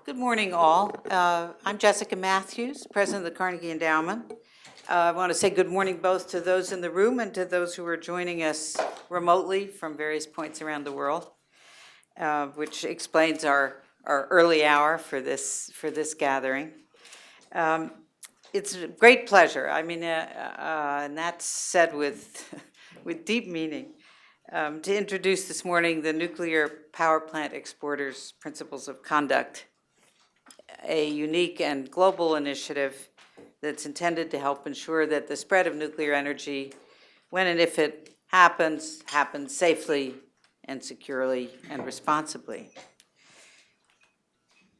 Good morning, all. I'm Jessica Matthews, President of the Carnegie Endowment. I want to say good morning both to those in the room and to those who are joining us remotely from various points around the world, which explains our early hour for this gathering. It's a great pleasure. I mean, and that's said with deep meaning. To introduce this morning the Nuclear Power Plant Exporters Principles of Conduct, a unique and global initiative that's intended to help ensure that the spread of nuclear energy, when and if it happens safely and securely and responsibly.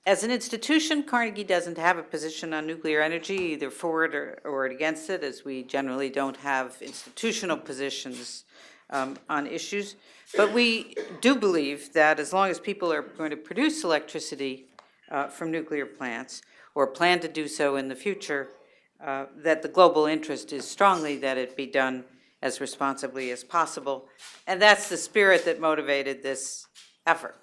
As an institution, Carnegie doesn't have a position on nuclear energy, either for it or against it, as we generally don't have institutional positions on issues. But we do believe that as long as people are going to produce electricity from nuclear plants, or plan to do so in the future, that the global interest is strongly that it be done as responsibly as possible. And that's the spirit that motivated this effort.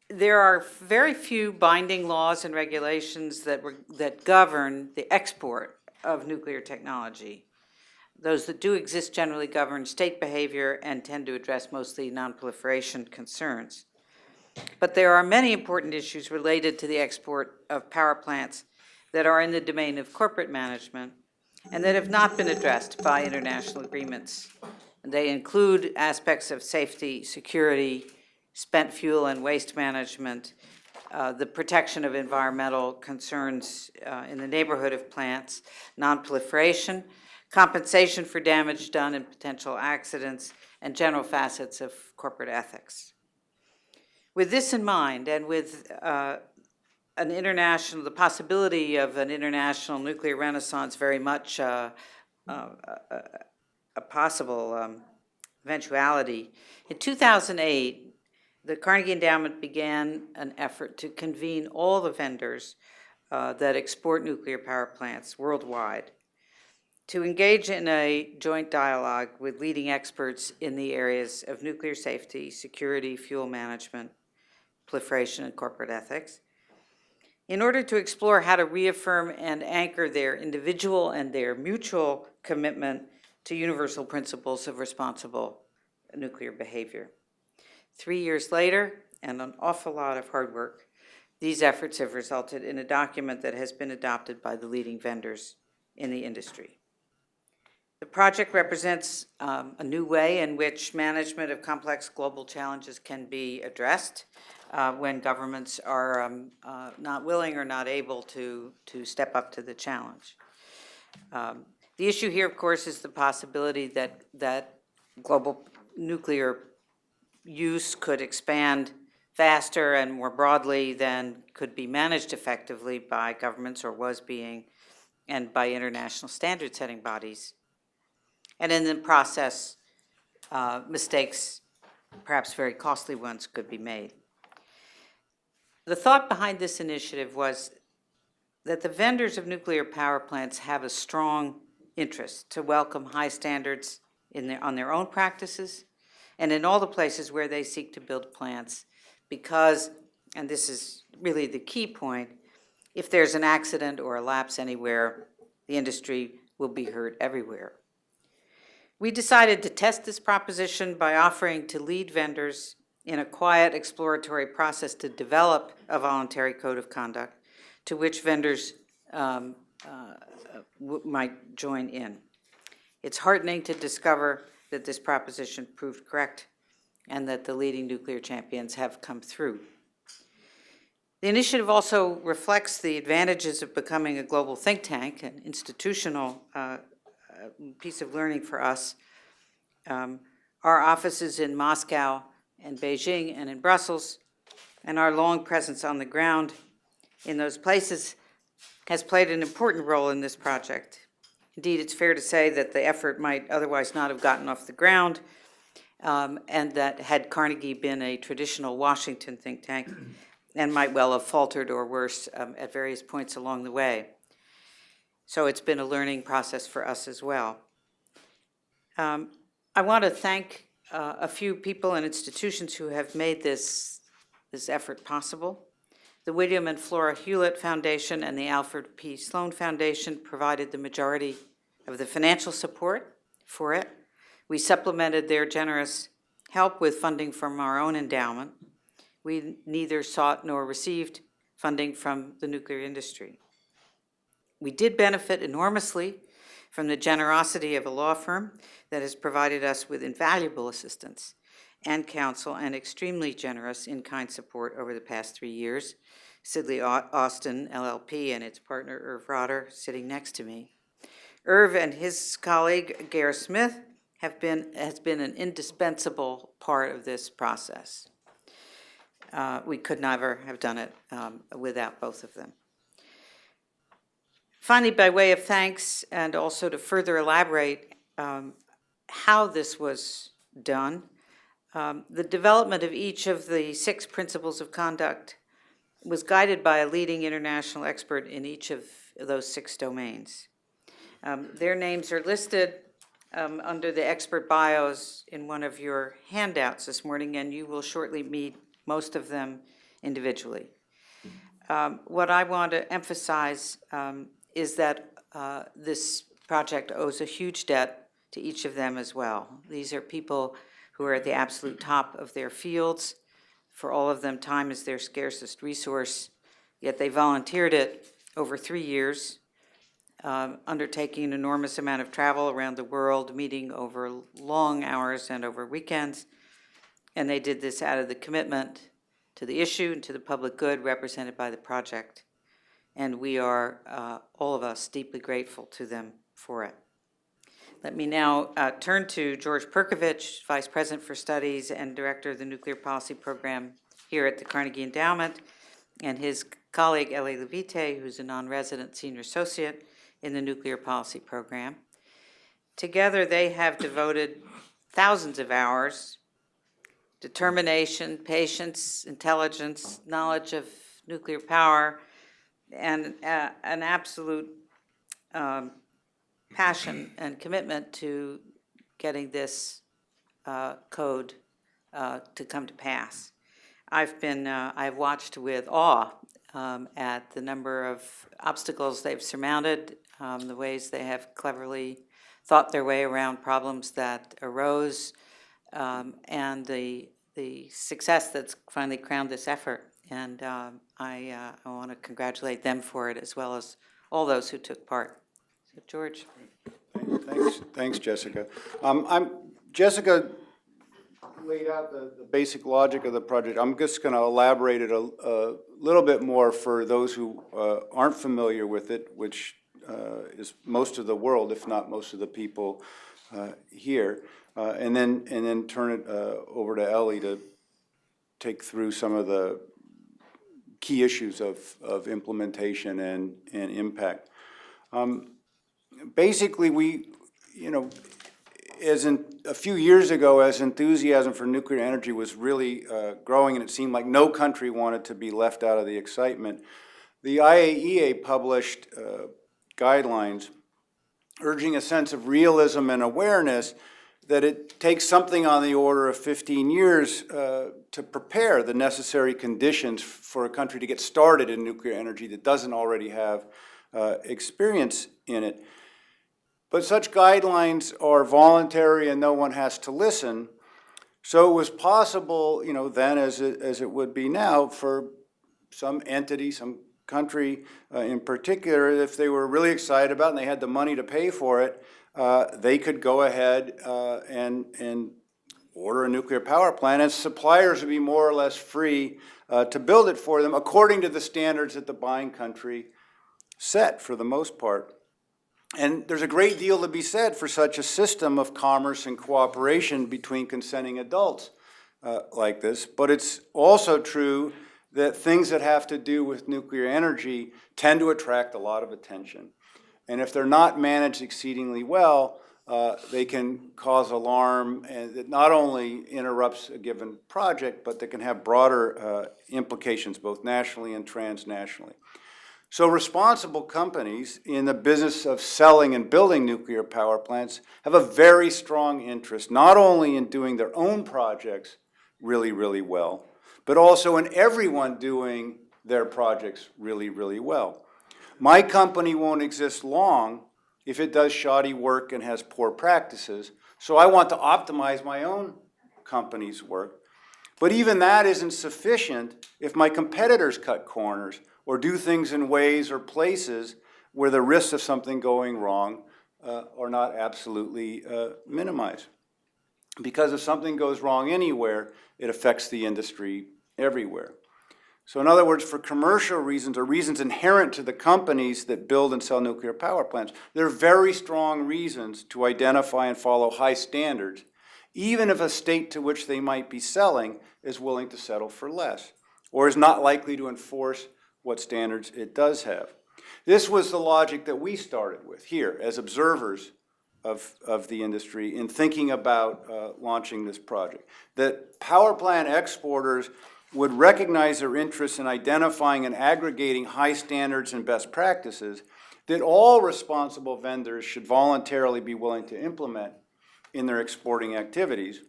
There are very few binding laws and regulations that govern the export of nuclear technology. Those that do exist generally govern state behavior and tend to address mostly non-proliferation concerns. But there are many important issues related to the export of power plants that are in the domain of corporate management and that have not been addressed by international agreements. And they include aspects of safety, security, spent fuel and waste management, the protection of environmental concerns in the neighborhood of plants, non-proliferation, compensation for damage done in potential accidents, and general facets of corporate ethics. With this in mind, and with the possibility of an international nuclear renaissance very much a possible eventuality, in 2008, the Carnegie Endowment began an effort to convene all the vendors that export nuclear power plants worldwide to engage in a joint dialogue with leading experts in the areas of nuclear safety, security, fuel management, proliferation, and corporate ethics, in order to explore how to reaffirm and anchor their individual and their mutual commitment to universal principles of responsible nuclear behavior. 3 years later, and an awful lot of hard work, these efforts have resulted in a document that has been adopted by the leading vendors in the industry. The project represents a new way in which management of complex global challenges can be addressed when governments are not willing or not able to step up to the challenge. The issue here, of course, is the possibility that global nuclear use could expand faster and more broadly than could be managed effectively by governments, or was being, and by international standard-setting bodies. And in the process, mistakes, perhaps very costly ones, could be made. The thought behind this initiative was that the vendors of nuclear power plants have a strong interest to welcome high standards on their own practices and in all the places where they seek to build plants, because, and this is really the key point, if there's an accident or a lapse anywhere, the industry will be hurt everywhere. We decided to test this proposition by offering to lead vendors in a quiet exploratory process to develop a voluntary code of conduct to which vendors might join in. It's heartening to discover that this proposition proved correct and that the leading nuclear champions have come through. The initiative also reflects the advantages of becoming a global think tank, an institutional piece of learning for us. Our offices in Moscow and Beijing and in Brussels, and our long presence on the ground in those places has played an important role in this project. Indeed, it's fair to say that the effort might otherwise not have gotten off the ground, and that had Carnegie been a traditional Washington think tank, and might well have faltered or worse at various points along the way. So it's been a learning process for us as well. I want to thank a few people and institutions who have made this effort possible. The William and Flora Hewlett Foundation and the Alfred P. Sloan Foundation provided the majority of the financial support for it. We supplemented their generous help with funding from our own endowment. We neither sought nor received funding from the nuclear industry. We did benefit enormously from the generosity of a law firm that has provided us with invaluable assistance and counsel and extremely generous in-kind support over the past 3 years. Sidley Austin, LLP, and its partner, Irv Rotter, sitting next to me. Irv and his colleague, Gare Smith, has been an indispensable part of this process. We could never have done it without both of them. Finally, by way of thanks and also to further elaborate how this was done, the development of each of the 6 principles of conduct was guided by a leading international expert in each of those 6 domains. Their names are listed under the expert bios in one of your handouts this morning, and you will shortly meet most of them individually. What I want to emphasize is that this project owes a huge debt to each of them as well. These are people who are at the absolute top of their fields. For all of them, time is their scarcest resource, yet they volunteered it over 3 years, undertaking an enormous amount of travel around the world, meeting over long hours and over weekends, and they did this out of the commitment to the issue and to the public good represented by the project. And we are, all of us, deeply grateful to them for it. Let me now turn to George Perkovich, Vice President for Studies and Director of the Nuclear Policy Program here at the Carnegie Endowment, and his colleague, Elie Levite, who's a non-resident senior associate in the Nuclear Policy Program. Together, they have devoted thousands of hours, determination, patience, intelligence, knowledge of nuclear power, and an absolute passion and commitment to getting this code to come to pass. I've watched with awe at the number of obstacles they've surmounted, the ways they have cleverly thought their way around problems that arose, and the success that's finally crowned this effort. And I want to congratulate them for it, as well as all those who took part. So, George. Thanks, Jessica. Jessica laid out the basic logic of the project. I'm just going to elaborate it a little bit more for those who aren't familiar with it, which is most of the world, if not most of the people here, and then turn it over to Elie to take through some of the key issues of implementation and impact. Basically, a few years ago, as enthusiasm for nuclear energy was really growing, and it seemed like no country wanted to be left out of the excitement, the IAEA published guidelines urging a sense of realism and awareness that it takes something on the order of 15 years to prepare the necessary conditions for a country to get started in nuclear energy that doesn't already have experience in it. But such guidelines are voluntary and no one has to listen. So it was possible, then as it would be now, for some entity, some country in particular, if they were really excited about it and they had the money to pay for it, they could go ahead and order a nuclear power plant, and suppliers would be more or less free to build it for them according to the standards that the buying country set for the most part. And there's a great deal to be said for such a system of commerce and cooperation between consenting adults like this, but it's also true that things that have to do with nuclear energy tend to attract a lot of attention. And if they're not managed exceedingly well, they can cause alarm, and it not only interrupts a given project, but they can have broader implications both nationally and transnationally. So responsible companies in the business of selling and building nuclear power plants have a very strong interest, not only in doing their own projects really, really well, but also in everyone doing their projects really, really well. My company won't exist long if it does shoddy work and has poor practices, so I want to optimize my own company's work. But even that isn't sufficient if my competitors cut corners or do things in ways or places where the risks of something going wrong are not absolutely minimized. Because if something goes wrong anywhere, it affects the industry everywhere. So in other words, for commercial reasons or reasons inherent to the companies that build and sell nuclear power plants, there are very strong reasons to identify and follow high standards, even if a state to which they might be selling is willing to settle for less, or is not likely to enforce what standards it does have. This was the logic that we started with here as observers of the industry in thinking about launching this project. That power plant exporters would recognize their interest in identifying and aggregating high standards and best practices that all responsible vendors should voluntarily be willing to implement in their exporting activities.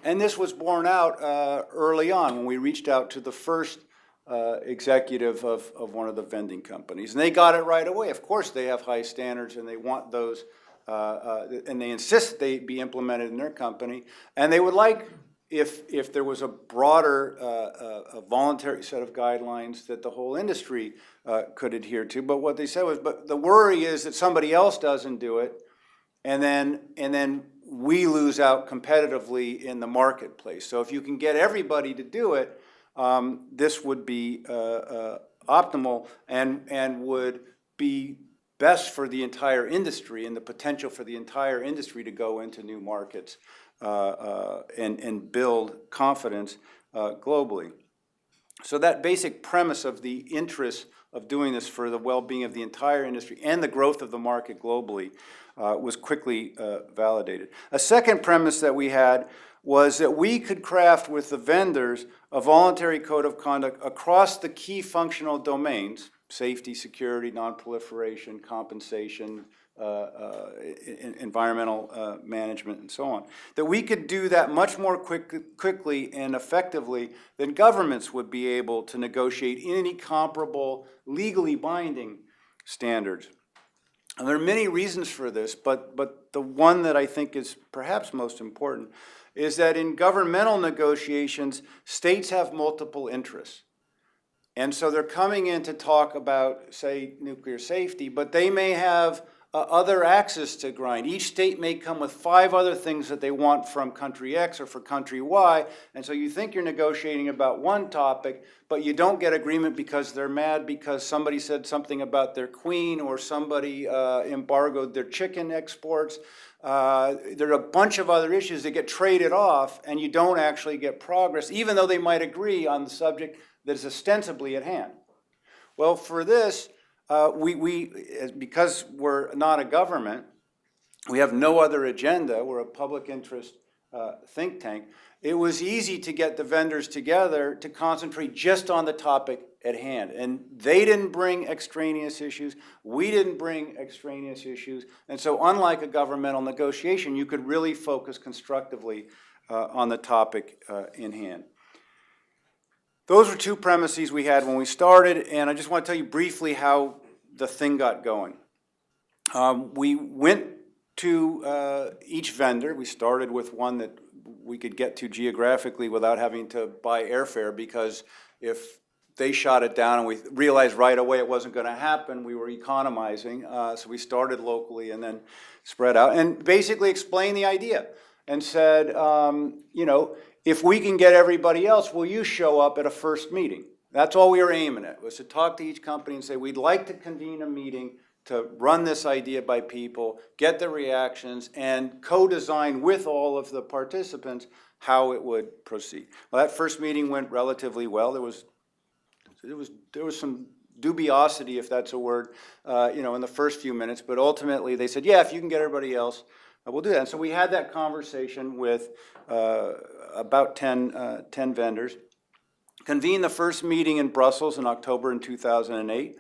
And this was borne out early on when we reached out to the first executive of one of the vending companies. And they got it right away. Of course they have high standards and they want those, and they insist that they be implemented in their company. And they would like, if there was a broader a voluntary set of guidelines that the whole industry could adhere to. But what they said was, but the worry is that somebody else doesn't do it, and then we lose out competitively in the marketplace. So if you can get everybody to do it, this would be optimal and would be best for the entire industry and the potential for the entire industry to go into new markets and build confidence globally. So that basic premise of the interest of doing this for the well-being of the entire industry and the growth of the market globally was quickly validated. A second premise that we had was that we could craft with the vendors a voluntary code of conduct across the key functional domains: safety, security, non-proliferation, compensation, environmental management, and so on. That we could do that much more quickly and effectively than governments would be able to negotiate any comparable legally binding standards. And there are many reasons for this, but the one that I think is perhaps most important is that in governmental negotiations, states have multiple interests. And so they're coming in to talk about, say, nuclear safety, but they may have other axes to grind. Each state may come with 5 other things that they want from country X or for country Y, and so you think you're negotiating about one topic, but you don't get agreement because they're mad because somebody said something about their queen or somebody embargoed their chicken exports. There are a bunch of other issues that get traded off, and you don't actually get progress, even though they might agree on the subject that is ostensibly at hand. Well, for this, because we're not a government, we have no other agenda, we're a public interest think tank, it was easy to get the vendors together to concentrate just on the topic at hand. And they didn't bring extraneous issues, we didn't bring extraneous issues, and so unlike a governmental negotiation, you could really focus constructively on the topic in hand. Those were 2 premises we had when we started, and I just want to tell you briefly how the thing got going. We went to each vendor. We started with one that we could get to geographically without having to buy airfare, because if they shot it down and we realized right away it wasn't going to happen, we were economizing. So we started locally and then spread out and basically explained the idea and said, you know, if we can get everybody else, will you show up at a first meeting? That's all we were aiming at, was to talk to each company and say, we'd like to convene a meeting to run this idea by people, get the reactions, and co-design with all of the participants how it would proceed. Well, that first meeting went relatively well. There was some dubiosity, if that's a word, you know, in the first few minutes, but ultimately they said, yeah, if you can get everybody else, we'll do that. And so we had that conversation with about 10 vendors, convened the first meeting in Brussels in October in 2008.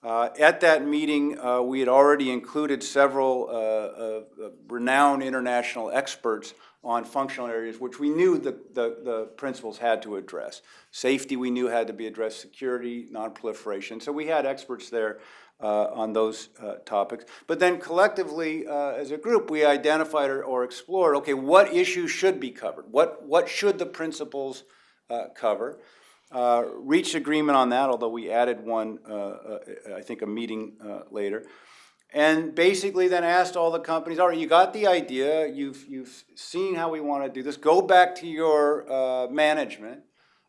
At that meeting, we had already included several renowned international experts on functional areas, which we knew the principles had to address. Safety we knew had to be addressed, security, non-proliferation. So we had experts there on those topics. But then collectively, as a group, we identified or explored, okay, what issues should be covered? What should the principles cover? Reached agreement on that, although we added one, I think, a meeting later. And basically then asked all the companies, all right, you got the idea, you've seen how we want to do this, go back to your management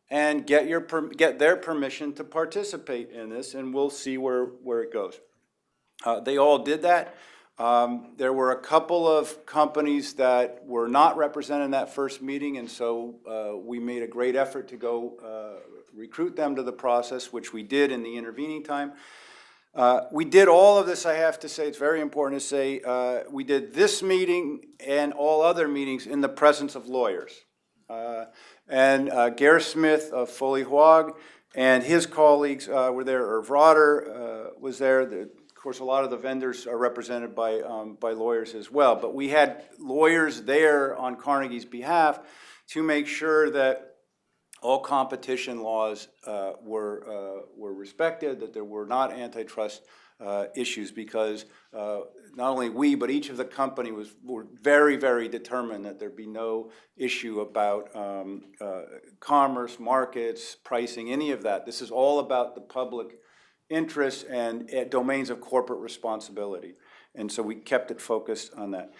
and get their permission to participate in this, and we'll see where it goes. They all did that. There were a couple of companies that were not represented in that first meeting, and so we made a great effort to go recruit them to the process, which we did in the intervening time. We did all of this, I have to say, it's very important to say, we did this meeting and all other meetings in the presence of lawyers. And Gareth Smith of Foley Hoag and his colleagues were there. Irv Rotter was there. Of course, a lot of the vendors are represented by lawyers as well. But we had lawyers there on Carnegie's behalf to make sure that all competition laws were respected, that there were not antitrust issues, because not only we, but each of the company were very, very determined that there be no issue about commerce, markets, pricing, any of that. This is all about the public interest and domains of corporate responsibility. And so we kept it focused on that.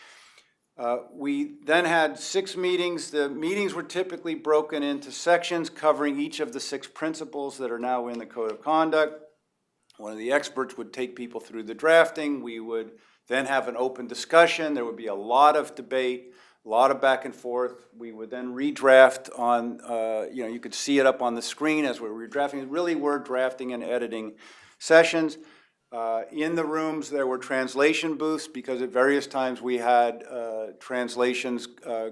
We then had 6 meetings. The meetings were typically broken into sections covering each of the 6 principles that are now in the Code of Conduct. One of the experts would take people through the drafting. We would then have an open discussion. There would be a lot of debate, a lot of back and forth. We would then redraft on, you could see it up on the screen as we were redrafting. It really were drafting and editing sessions. In the rooms, there were translation booths, because at various times we had translations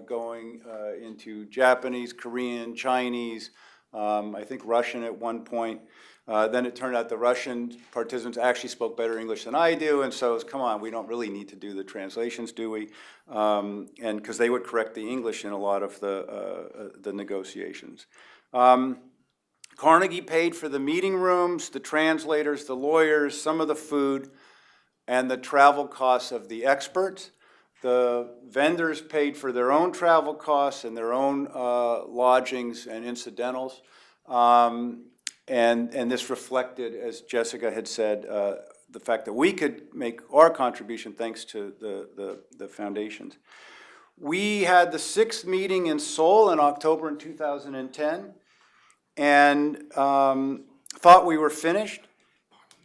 going into Japanese, Korean, Chinese, I think Russian at one point. Then it turned out the Russian participants actually spoke better English than I do, and so it was, come on, we don't really need to do the translations, do we? And because they would correct the English in a lot of the negotiations. Carnegie paid for the meeting rooms, the translators, the lawyers, some of the food, and the travel costs of the experts. The vendors paid for their own travel costs and their own lodgings and incidentals. And this reflected, as Jessica had said, the fact that we could make our contribution thanks to the foundations. We had the 6th meeting in Seoul in October in 2010. And thought we were finished,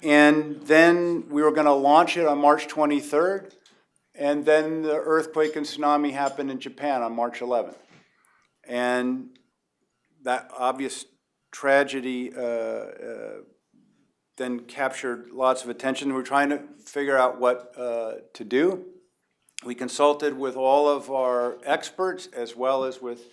and then we were going to launch it on March 23rd, and then the earthquake and tsunami happened in Japan on March 11th. And that obvious tragedy then captured lots of attention. We were trying to figure out what to do. We consulted with all of our experts as well as with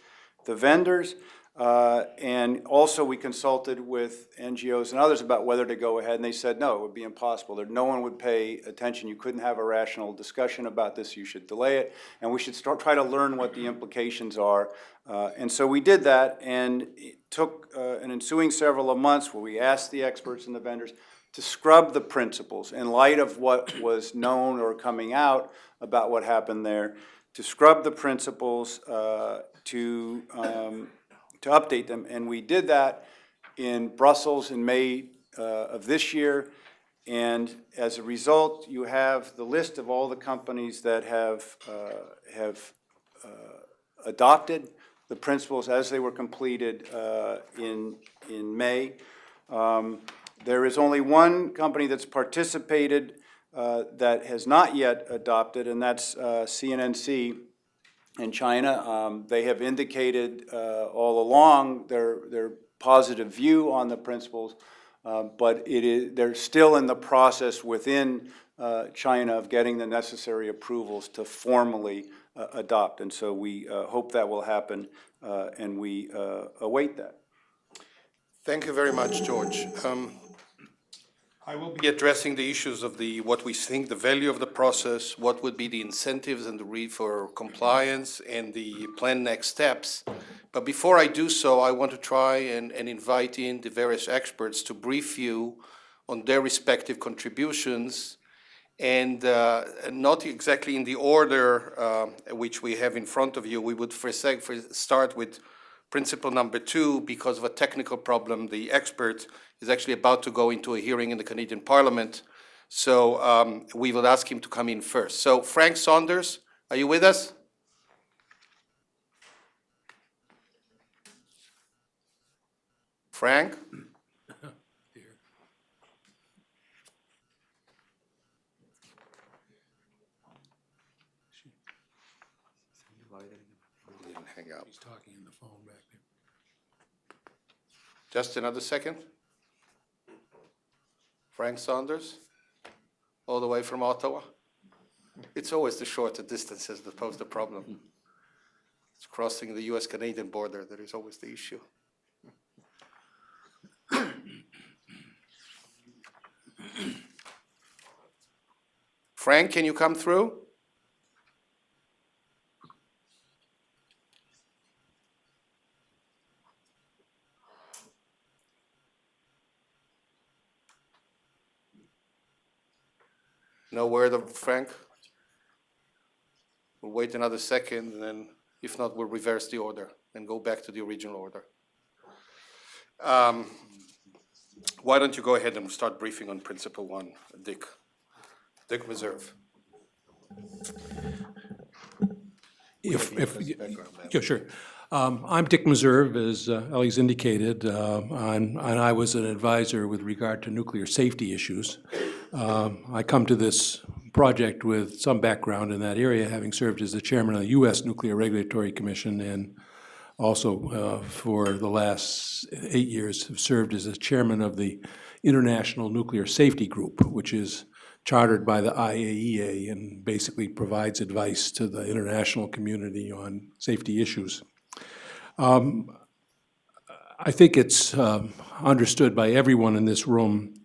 the vendors. And also we consulted with NGOs and others about whether to go ahead, and they said no, it would be impossible. No one would pay attention. You couldn't have a rational discussion about this. You should delay it, and we should try to learn what the implications are. And so we did that, and it took an ensuing several months where we asked the experts and the vendors to scrub the principles in light of what was known or coming out about what happened there, to scrub the principles, to update them. And we did that in Brussels in May of this year. And as a result, you have the list of all the companies that have adopted the principles as they were completed in May. There is only one company that's participated that has not yet adopted, and that's CNNC in China. They have indicated all along their positive view on the principles, but they're still in the process within China of getting the necessary approvals to formally adopt. And so we hope that will happen, and we await that. Thank you very much, George. I will be addressing the issues of what we think, the value of the process, what would be the incentives and the need for compliance, and the planned next steps. But before I do so, I want to try and invite in the various experts to brief you on their respective contributions, and not exactly in the order which we have in front of you. We would start with principle number 2, because of a technical problem. The expert is actually about to go into a hearing in the Canadian Parliament, so we will ask him to come in first. So Frank Saunders, are you with us? Frank? Didn't hang up. He's talking in the phone back there. Just another second. Frank Saunders, all the way from Ottawa. It's always the shorter distances that pose the problem. It's crossing the US-Canadian border that is always the issue. Frank, can you come through? No word of Frank? We'll wait another second, and then if not, we'll reverse the order and go back to the original order. Why don't you go ahead and start briefing on principle 1, Dick? Dick Reserve. Yeah, sure. I'm Dick Meserve, as Ellie's indicated, and I was an advisor with regard to nuclear safety issues. I come to this project with some background in that area, having served as the chairman of the U.S. Nuclear Regulatory Commission, and also for the last 8 years have served as the chairman of the International Nuclear Safety Group, which is chartered by the IAEA and basically provides advice to the international community on safety issues. I think it's understood by everyone in this room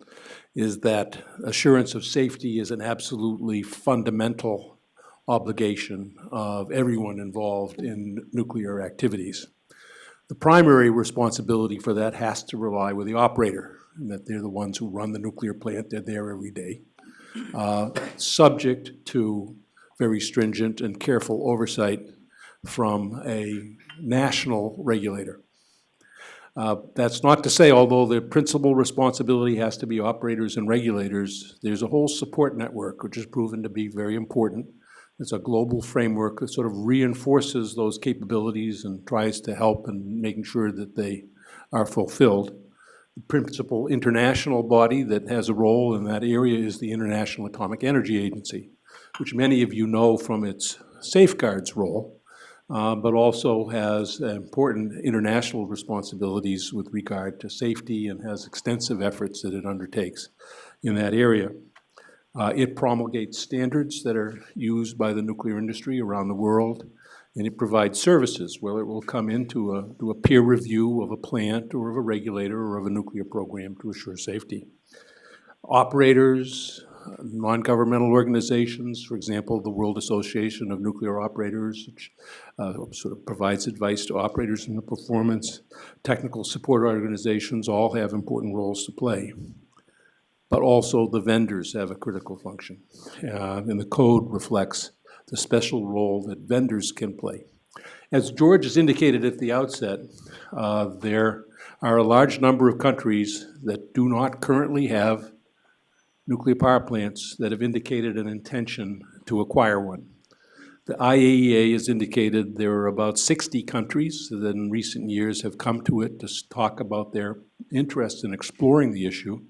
is that assurance of safety is an absolutely fundamental obligation of everyone involved in nuclear activities. The primary responsibility for that has to rely with the operator, and that they're the ones who run the nuclear plant. They're there every day, subject to very stringent and careful oversight from a national regulator. That's not to say, although the principal responsibility has to be operators and regulators, there's a whole support network which has proven to be very important. It's a global framework that sort of reinforces those capabilities and tries to help in making sure that they are fulfilled. The principal international body that has a role in that area is the International Atomic Energy Agency, which many of you know from its safeguards role, but also has important international responsibilities with regard to safety and has extensive efforts that it undertakes in that area. It promulgates standards that are used by the nuclear industry around the world, and it provides services where it will come in to do a peer review of a plant or of a regulator or of a nuclear program to assure safety. Operators, non-governmental organizations, for example, the World Association of Nuclear Operators, which sort of provides advice to operators in the performance, technical support organizations all have important roles to play. But also the vendors have a critical function. And the code reflects the special role that vendors can play. As George has indicated at the outset, there are a large number of countries that do not currently have nuclear power plants that have indicated an intention to acquire one. The IAEA has indicated there are about 60 countries that in recent years have come to it to talk about their interest in exploring the issue.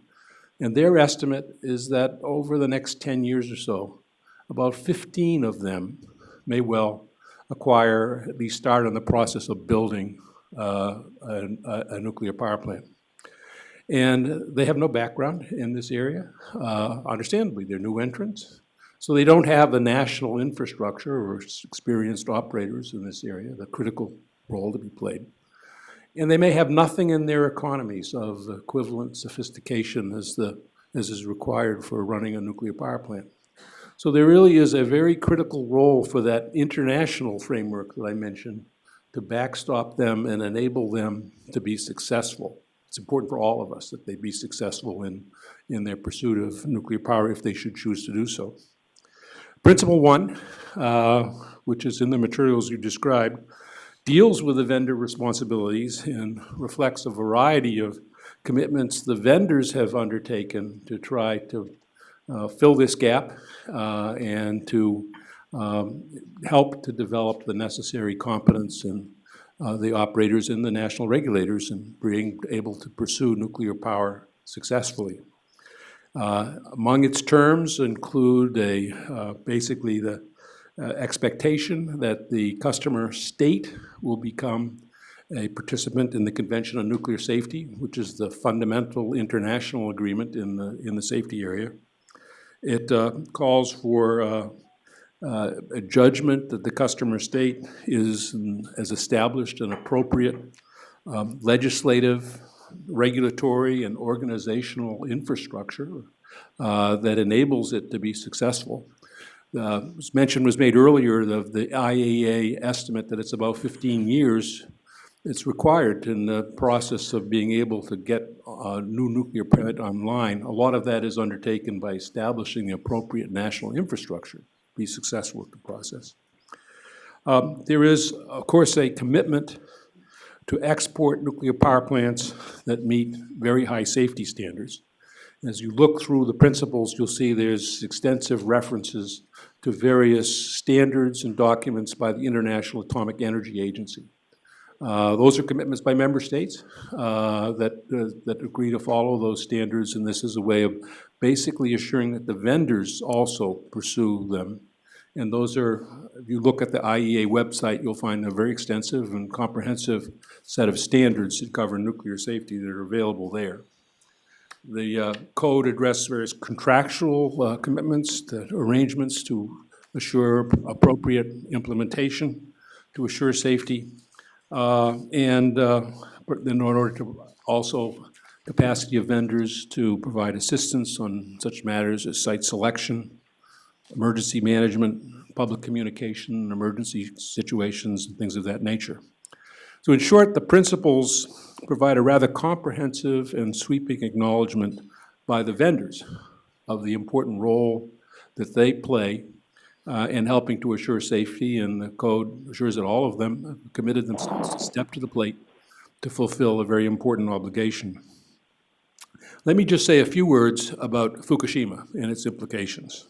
And their estimate is that over the next 10 years or so, about 15 of them may well acquire, at least start on the process of building a nuclear power plant. And they have no background in this area. Understandably, they're new entrants. So they don't have the national infrastructure or experienced operators in this area, the critical role to be played. And they may have nothing in their economies of equivalent sophistication as the as is required for running a nuclear power plant. So there really is a very critical role for that international framework that I mentioned to backstop them and enable them to be successful. It's important for all of us that they be successful in their pursuit of nuclear power if they should choose to do so. Principle 1, which is in the materials you described, deals with the vendor responsibilities and reflects a variety of commitments the vendors have undertaken to try to fill this gap and to help to develop the necessary competence in the operators and the national regulators in being able to pursue nuclear power successfully. Among its terms include basically the expectation that the customer state will become a participant in the Convention on Nuclear Safety, which is the fundamental international agreement in the safety area. It calls for a judgment that the customer state has established an appropriate legislative, regulatory, and organizational infrastructure that enables it to be successful. Mention was made earlier of the IAEA estimate that it's about 15 years it's required in the process of being able to get a new nuclear plant online. A lot of that is undertaken by establishing the appropriate national infrastructure to be successful with the process. There is, of course, a commitment to export nuclear power plants that meet very high safety standards. As you look through the principles, you'll see there's extensive references to various standards and documents by the International Atomic Energy Agency. Those are commitments by member states that agree to follow those standards, and this is a way of basically assuring that the vendors also pursue them. And those are, if you look at the IEA website, you'll find a very extensive and comprehensive set of standards that cover nuclear safety that are available there. The code addresses various contractual commitments, arrangements to assure appropriate implementation, to assure safety, and in order to also capacity of vendors to provide assistance on such matters as site selection, emergency management, public communication, emergency situations, and things of that nature. So in short, the principles provide a rather comprehensive and sweeping acknowledgement by the vendors of the important role that they play in helping to assure safety, and the code assures that all of them have committed themselves to step to the plate to fulfill a very important obligation. Let me just say a few words about Fukushima and its implications.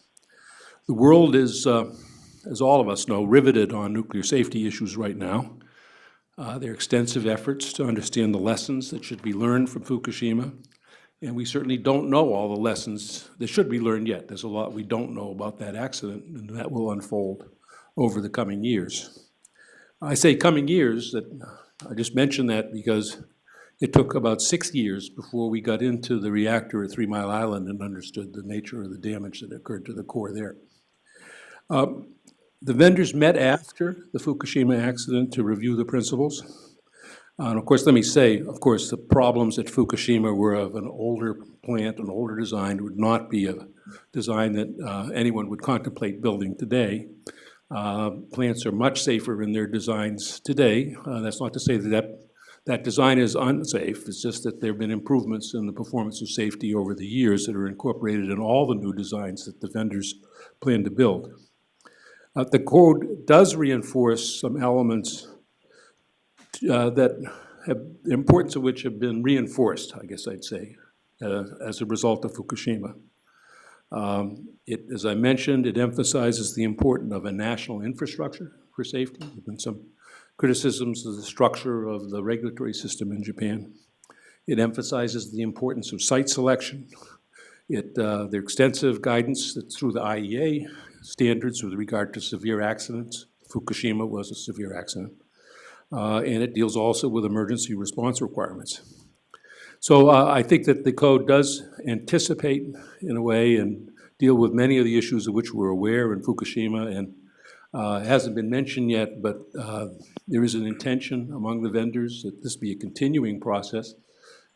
The world is, as all of us know, riveted on nuclear safety issues right now. There are extensive efforts to understand the lessons that should be learned from Fukushima, and we certainly don't know all the lessons that should be learned yet. There's a lot we don't know about that accident, and that will unfold over the coming years. I say coming years, that I just mentioned that because it took about 6 years before we got into the reactor at 3 Mile Island and understood the nature of the damage that occurred to the core there. The vendors met after the Fukushima accident to review the principles. And of course, let me say, of course, the problems at Fukushima were of an older plant, an older design. It would not be a design that anyone would contemplate building today. Plants are much safer in their designs today. That's not to say that that design is unsafe. It's just that there have been improvements in the performance of safety over the years that are incorporated in all the new designs that the vendors plan to build. The code does reinforce some elements that have, the importance of which have been reinforced, I guess I'd say, as a result of Fukushima. As I mentioned, it emphasizes the importance of a national infrastructure for safety. There have been some criticisms of the structure of the regulatory system in Japan. It emphasizes the importance of site selection. There are extensive guidance that's through the IEA standards with regard to severe accidents. Fukushima was a severe accident. And it deals also with emergency response requirements. So I think that the code does anticipate, in a way, and deal with many of the issues of which we're aware in Fukushima, and it hasn't been mentioned yet, but there is an intention among the vendors that this be a continuing process,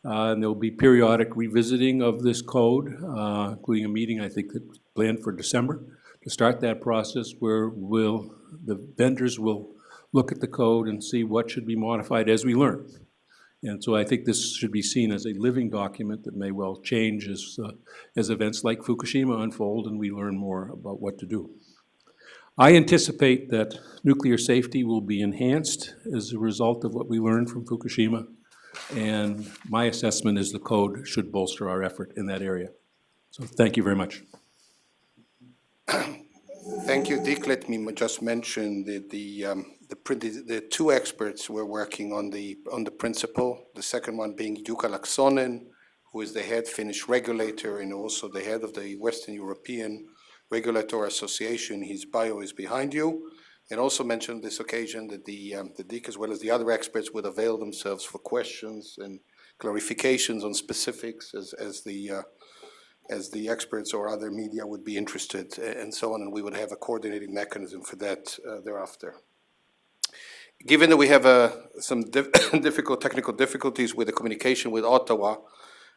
And there'll be periodic revisiting of this code, including a meeting, I think, that's planned for December, to start that process where the vendors will look at the code and see what should be modified as we learn. And so I think this should be seen as a living document that may well change as events like Fukushima unfold and we learn more about what to do. I anticipate that nuclear safety will be enhanced as a result of what we learned from Fukushima, and my assessment is the code should bolster our effort in that area. So thank you very much. Thank you, Dick. Let me just mention that the two experts were working on the principle, the second one being Jukka Laaksonen, who is the head Finnish regulator and also the head of the Western European Regulatory Association. His bio is behind you. And also mention this occasion that the Dick, as well as the other experts, would avail themselves for questions and clarifications on specifics as the experts or other media would be interested, and so on, and we would have a coordinating mechanism for that thereafter. Given that we have some difficult technical difficulties with the communication with Ottawa,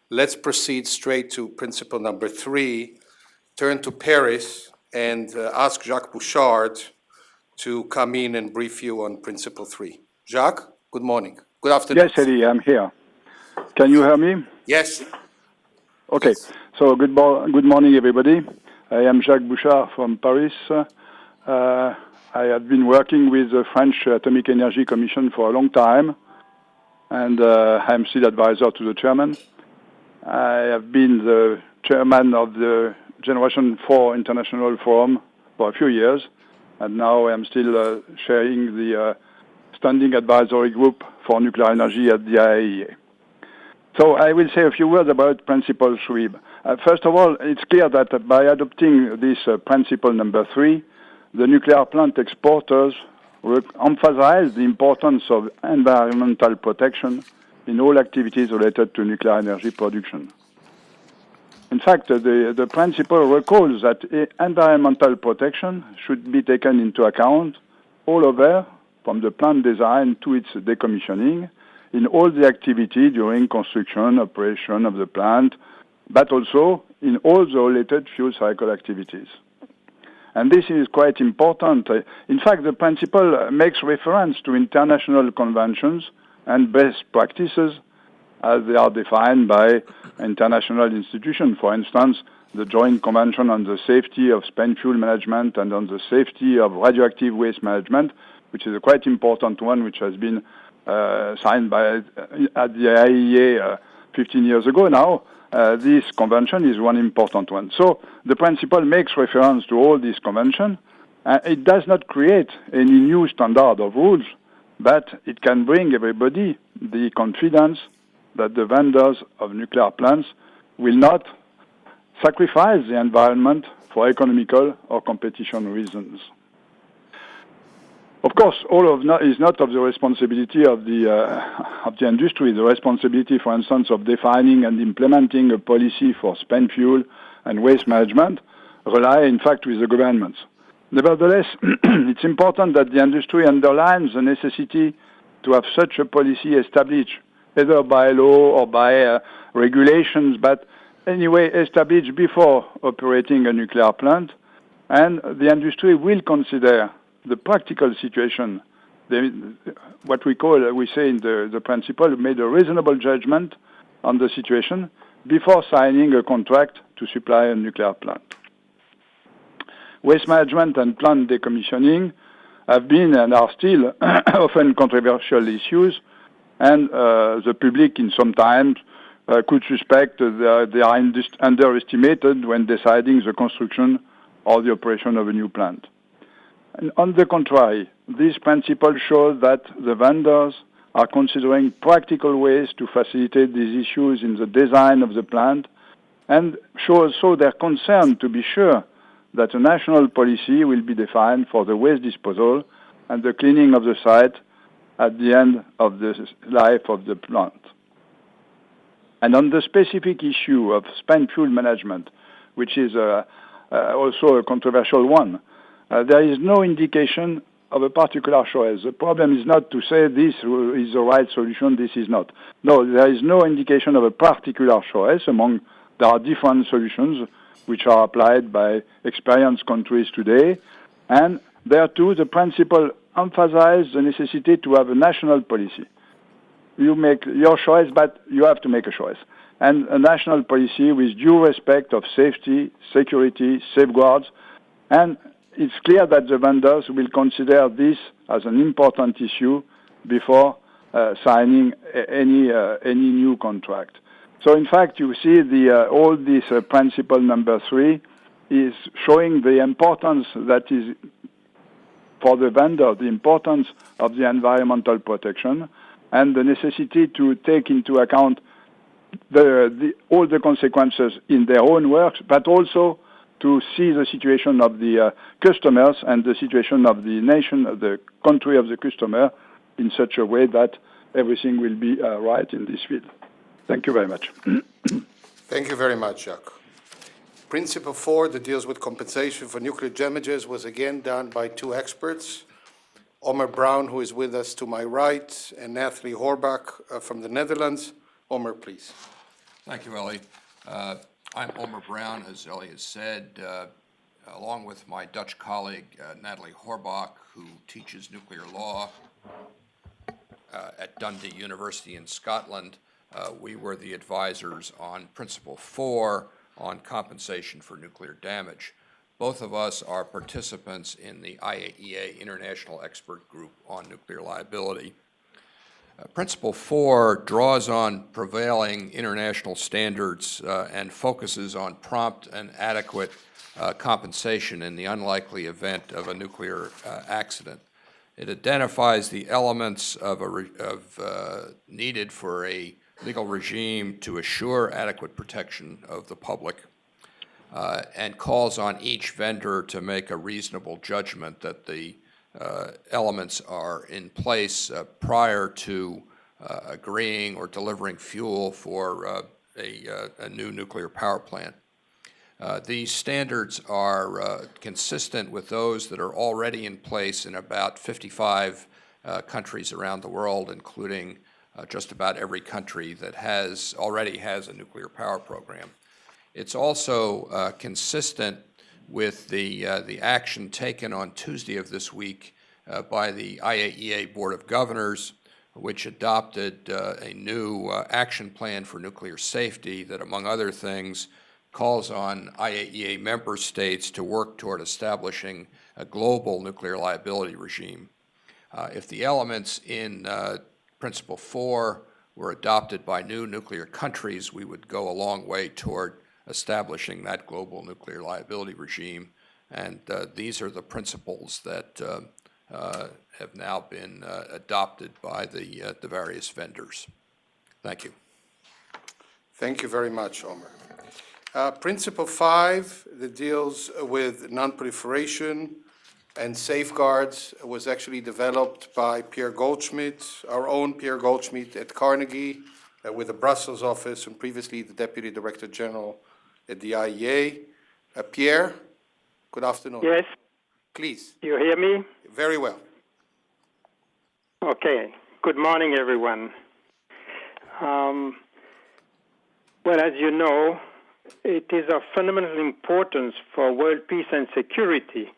let's proceed straight to principle number 3, turn to Paris, and ask Jacques Bouchard to come in and brief you on principle 3. Jacques, good morning. Good afternoon. Yes, Eddie, I'm here. Can you hear me? Yes. Okay. So good morning, everybody. I am Jacques Bouchard from Paris. I have been working with the French Atomic Energy Commission for a long time, and I'm still advisor to the chairman. I have been the chairman of the Generation 4 International Forum for a few years, and now I'm still chairing the Standing Advisory Group for Nuclear Energy at the IAEA. So I will say a few words about Principle 3. First of all, it's clear that by adopting this Principle number 3, the nuclear plant exporters emphasize the importance of environmental protection in all activities related to nuclear energy production. In fact, the principle recalls that environmental protection should be taken into account all over, from the plant design to its decommissioning, in all the activity during construction, operation of the plant, but also in all the related fuel cycle activities. And this is quite important. In fact, the principle makes reference to international conventions and best practices as they are defined by international institutions. For instance, the Joint Convention on the Safety of Spent Fuel Management and on the Safety of Radioactive Waste Management, which is a quite important one, which has been signed at the IAEA 15 years ago now. This convention is one important one. So the principle makes reference to all these conventions. It does not create any new standard of rules, but it can bring everybody the confidence that the vendors of nuclear plants will not sacrifice the environment for economical or competition reasons. Of course, is not of the responsibility of the industry. The responsibility, for instance, of defining and implementing a policy for spent fuel and waste management rely, in fact, with the governments. Nevertheless, it's important that the industry underlines the necessity to have such a policy established, either by law or by regulations, but anyway established before operating a nuclear plant, and the industry will consider the practical situation, what we say in the principle, made a reasonable judgment on the situation before signing a contract to supply a nuclear plant. Waste management and plant decommissioning have been and are still often controversial issues, and the public in some times could suspect they are underestimated when deciding the construction or the operation of a new plant. And on the contrary, this principle shows that the vendors are considering practical ways to facilitate these issues in the design of the plant, and show also their concern to be sure that a national policy will be defined for the waste disposal and the cleaning of the site at the end of the life of the plant. And on the specific issue of spent fuel management, which is also a controversial one, there is no indication of a particular choice. The problem is not to say this is the right solution, this is not. No, there is no indication of a particular choice there are different solutions which are applied by experienced countries today. And there too, the principle emphasizes the necessity to have a national policy. You make your choice, but you have to make a choice. And a national policy with due respect of safety, security, safeguards. And it's clear that the vendors will consider this as an important issue before signing any new contract. So in fact, you see all this principle number 3 is showing the importance that is for the vendor, the importance of the environmental protection and the necessity to take into account all the consequences in their own works, but also to see the situation of the customers and the situation of the nation, of the country of the customer in such a way that everything will be right in this field. Thank you very much. Thank you very much, Jacques. Principle 4, that deals with compensation for nuclear damages, was again done by 2 experts, Omer Brown, who is with us to my right, and Nathalie Horbach from the Netherlands. Omer, please. Thank you, Ellie. I'm Omer Brown, as Ellie has said, along with my Dutch colleague, Nathalie Horbach, who teaches nuclear law at Dundee University in Scotland. We were the advisors on Principle 4 on compensation for nuclear damage. Both of us are participants in the IAEA International Expert Group on Nuclear Liability. Principle 4 draws on prevailing international standards and focuses on prompt and adequate compensation in the unlikely event of a nuclear accident. It identifies the elements needed for a legal regime to assure adequate protection of the public and calls on each vendor to make a reasonable judgment that the elements are in place prior to agreeing or delivering fuel for a new nuclear power plant. These standards are consistent with those that are already in place in about 55 countries around the world, including just about every country that already has a nuclear power program. It's also consistent with the action taken on Tuesday of this week by the IAEA Board of Governors, which adopted a new action plan for nuclear safety that, among other things, calls on IAEA member states to work toward establishing a global nuclear liability regime. If the elements in Principle 4 were adopted by new nuclear countries, we would go a long way toward establishing that global nuclear liability regime. And these are the principles that have now been adopted by the various vendors. Thank you. Thank you very much, Omer. Principle 5, that deals with non-proliferation and safeguards, was actually developed by Pierre Goldschmidt, our own Pierre Goldschmidt at Carnegie, with the Brussels office, and previously the Deputy Director General at the IEA. Pierre, good afternoon. Yes. Please. You hear me? Very well. Okay. Good morning, everyone. Well, as you know, it is of fundamental importance for world peace and security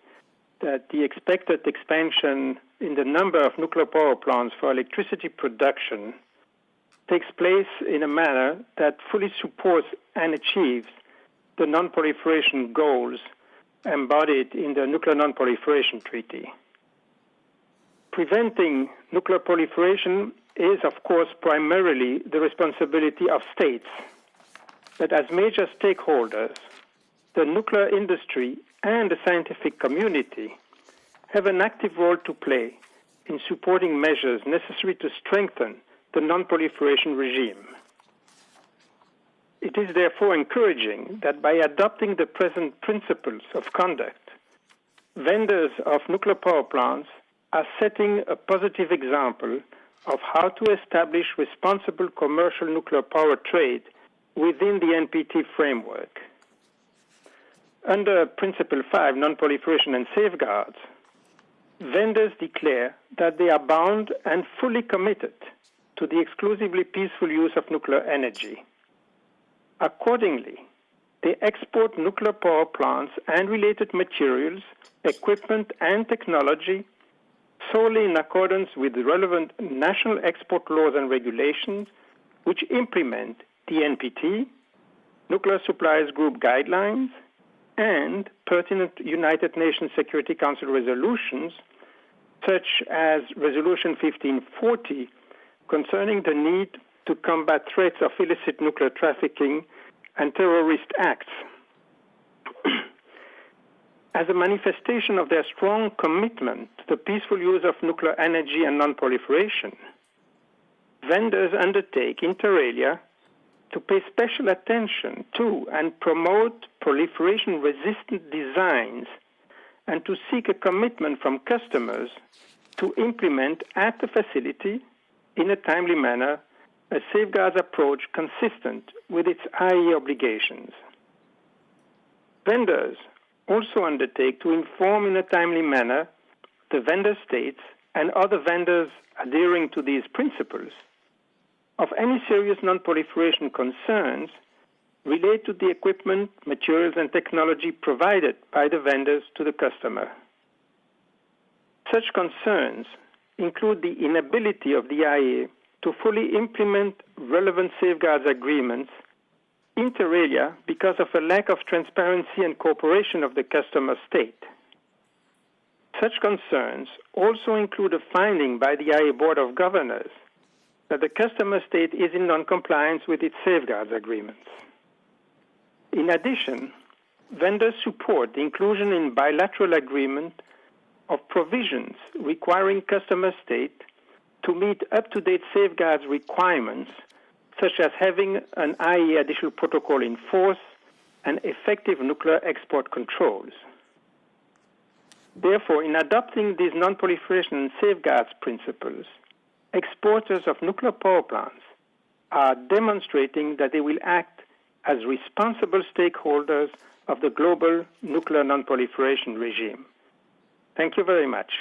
that the expected expansion in the number of nuclear power plants for electricity production takes place in a manner that fully supports and achieves the non-proliferation goals embodied in the Nuclear Non-Proliferation Treaty. Preventing nuclear proliferation is, of course, primarily the responsibility of states. But as major stakeholders, the nuclear industry and the scientific community have an active role to play in supporting measures necessary to strengthen the non-proliferation regime. It is therefore encouraging that by adopting the present principles of conduct, vendors of nuclear power plants are setting a positive example of how to establish responsible commercial nuclear power trade within the NPT framework. Under Principle 5, non-proliferation and safeguards, vendors declare that they are bound and fully committed to the exclusively peaceful use of nuclear energy. Accordingly, they export nuclear power plants and related materials, equipment, and technology solely in accordance with the relevant national export laws and regulations which implement the NPT, Nuclear Suppliers Group guidelines, and pertinent United Nations Security Council resolutions, such as Resolution 1540, concerning the need to combat threats of illicit nuclear trafficking and terrorist acts. As a manifestation of their strong commitment to the peaceful use of nuclear energy and non-proliferation, vendors undertake, inter alia, to pay special attention to and promote proliferation-resistant designs and to seek a commitment from customers to implement at the facility, in a timely manner, a safeguards approach consistent with its IAEA obligations. Vendors also undertake to inform in a timely manner the vendor states and other vendors adhering to these principles of any serious non-proliferation concerns relate to the equipment, materials, and technology provided by the vendors to the customer. Such concerns include the inability of the IAEA to fully implement relevant safeguards agreements, inter alia, because of a lack of transparency and cooperation of the customer state. Such concerns also include a finding by the IAEA Board of Governors that the customer state is in non-compliance with its safeguards agreements. In addition, vendors support the inclusion in bilateral agreement of provisions requiring customer state to meet up-to-date safeguards requirements, such as having an IAEA additional protocol in force and effective nuclear export controls. Therefore, in adopting these non-proliferation and safeguards principles, exporters of nuclear power plants are demonstrating that they will act as responsible stakeholders of the global nuclear non-proliferation regime. Thank you very much.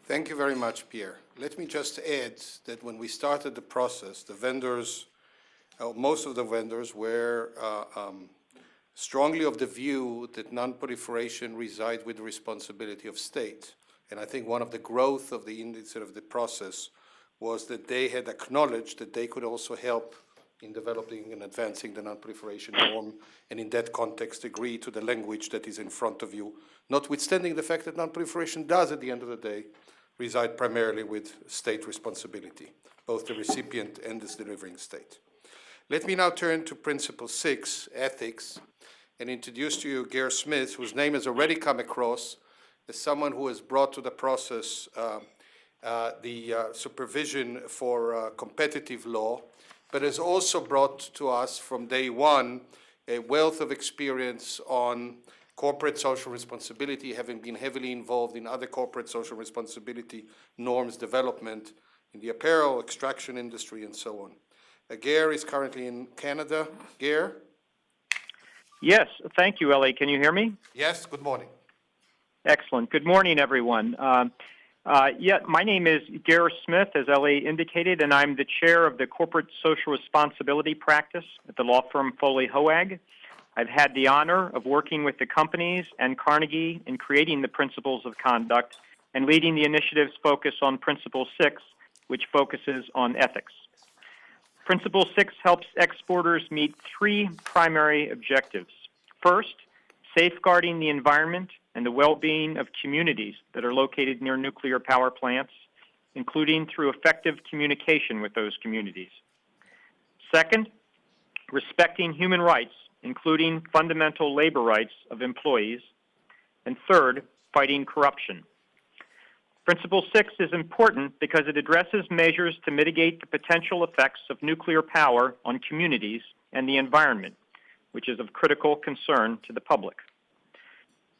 Thank you very much, Pierre. Let me just add that when we started the process, the vendors, most of the vendors were strongly of the view that non-proliferation resides with the responsibility of state. And I think one of the growth of the process was that they had acknowledged that they could also help in developing and advancing the non-proliferation norm, and in that context agree to the language that is in front of you, notwithstanding the fact that non-proliferation does, at the end of the day, reside primarily with state responsibility, both the recipient and the delivering state. Let me now turn to Principle 6, Ethics, and introduce to you Gare Smith, whose name has already come across as someone who has brought to the process the supervision for competitive law, but has also brought to us from day one a wealth of experience on corporate social responsibility, having been heavily involved in other corporate social responsibility norms development in the apparel, extraction industry, and so on. Gare is currently in Canada. Gare? Yes, thank you, Ellie. Can you hear me? Yes, good morning. Excellent. Good morning, everyone. My name is Gare Smith, as Ellie indicated, and I'm the chair of the Corporate Social Responsibility Practice at the law firm Foley Hoag. I've had the honor of working with the companies and Carnegie in creating the principles of conduct and leading the initiative's focus on Principle 6, which focuses on ethics. Principle 6 helps exporters meet three primary objectives. First, safeguarding the environment and the well-being of communities that are located near nuclear power plants, including through effective communication with those communities. Second, respecting human rights, including fundamental labor rights of employees. And third, fighting corruption. Principle 6 is important because it addresses measures to mitigate the potential effects of nuclear power on communities and the environment, which is of critical concern to the public.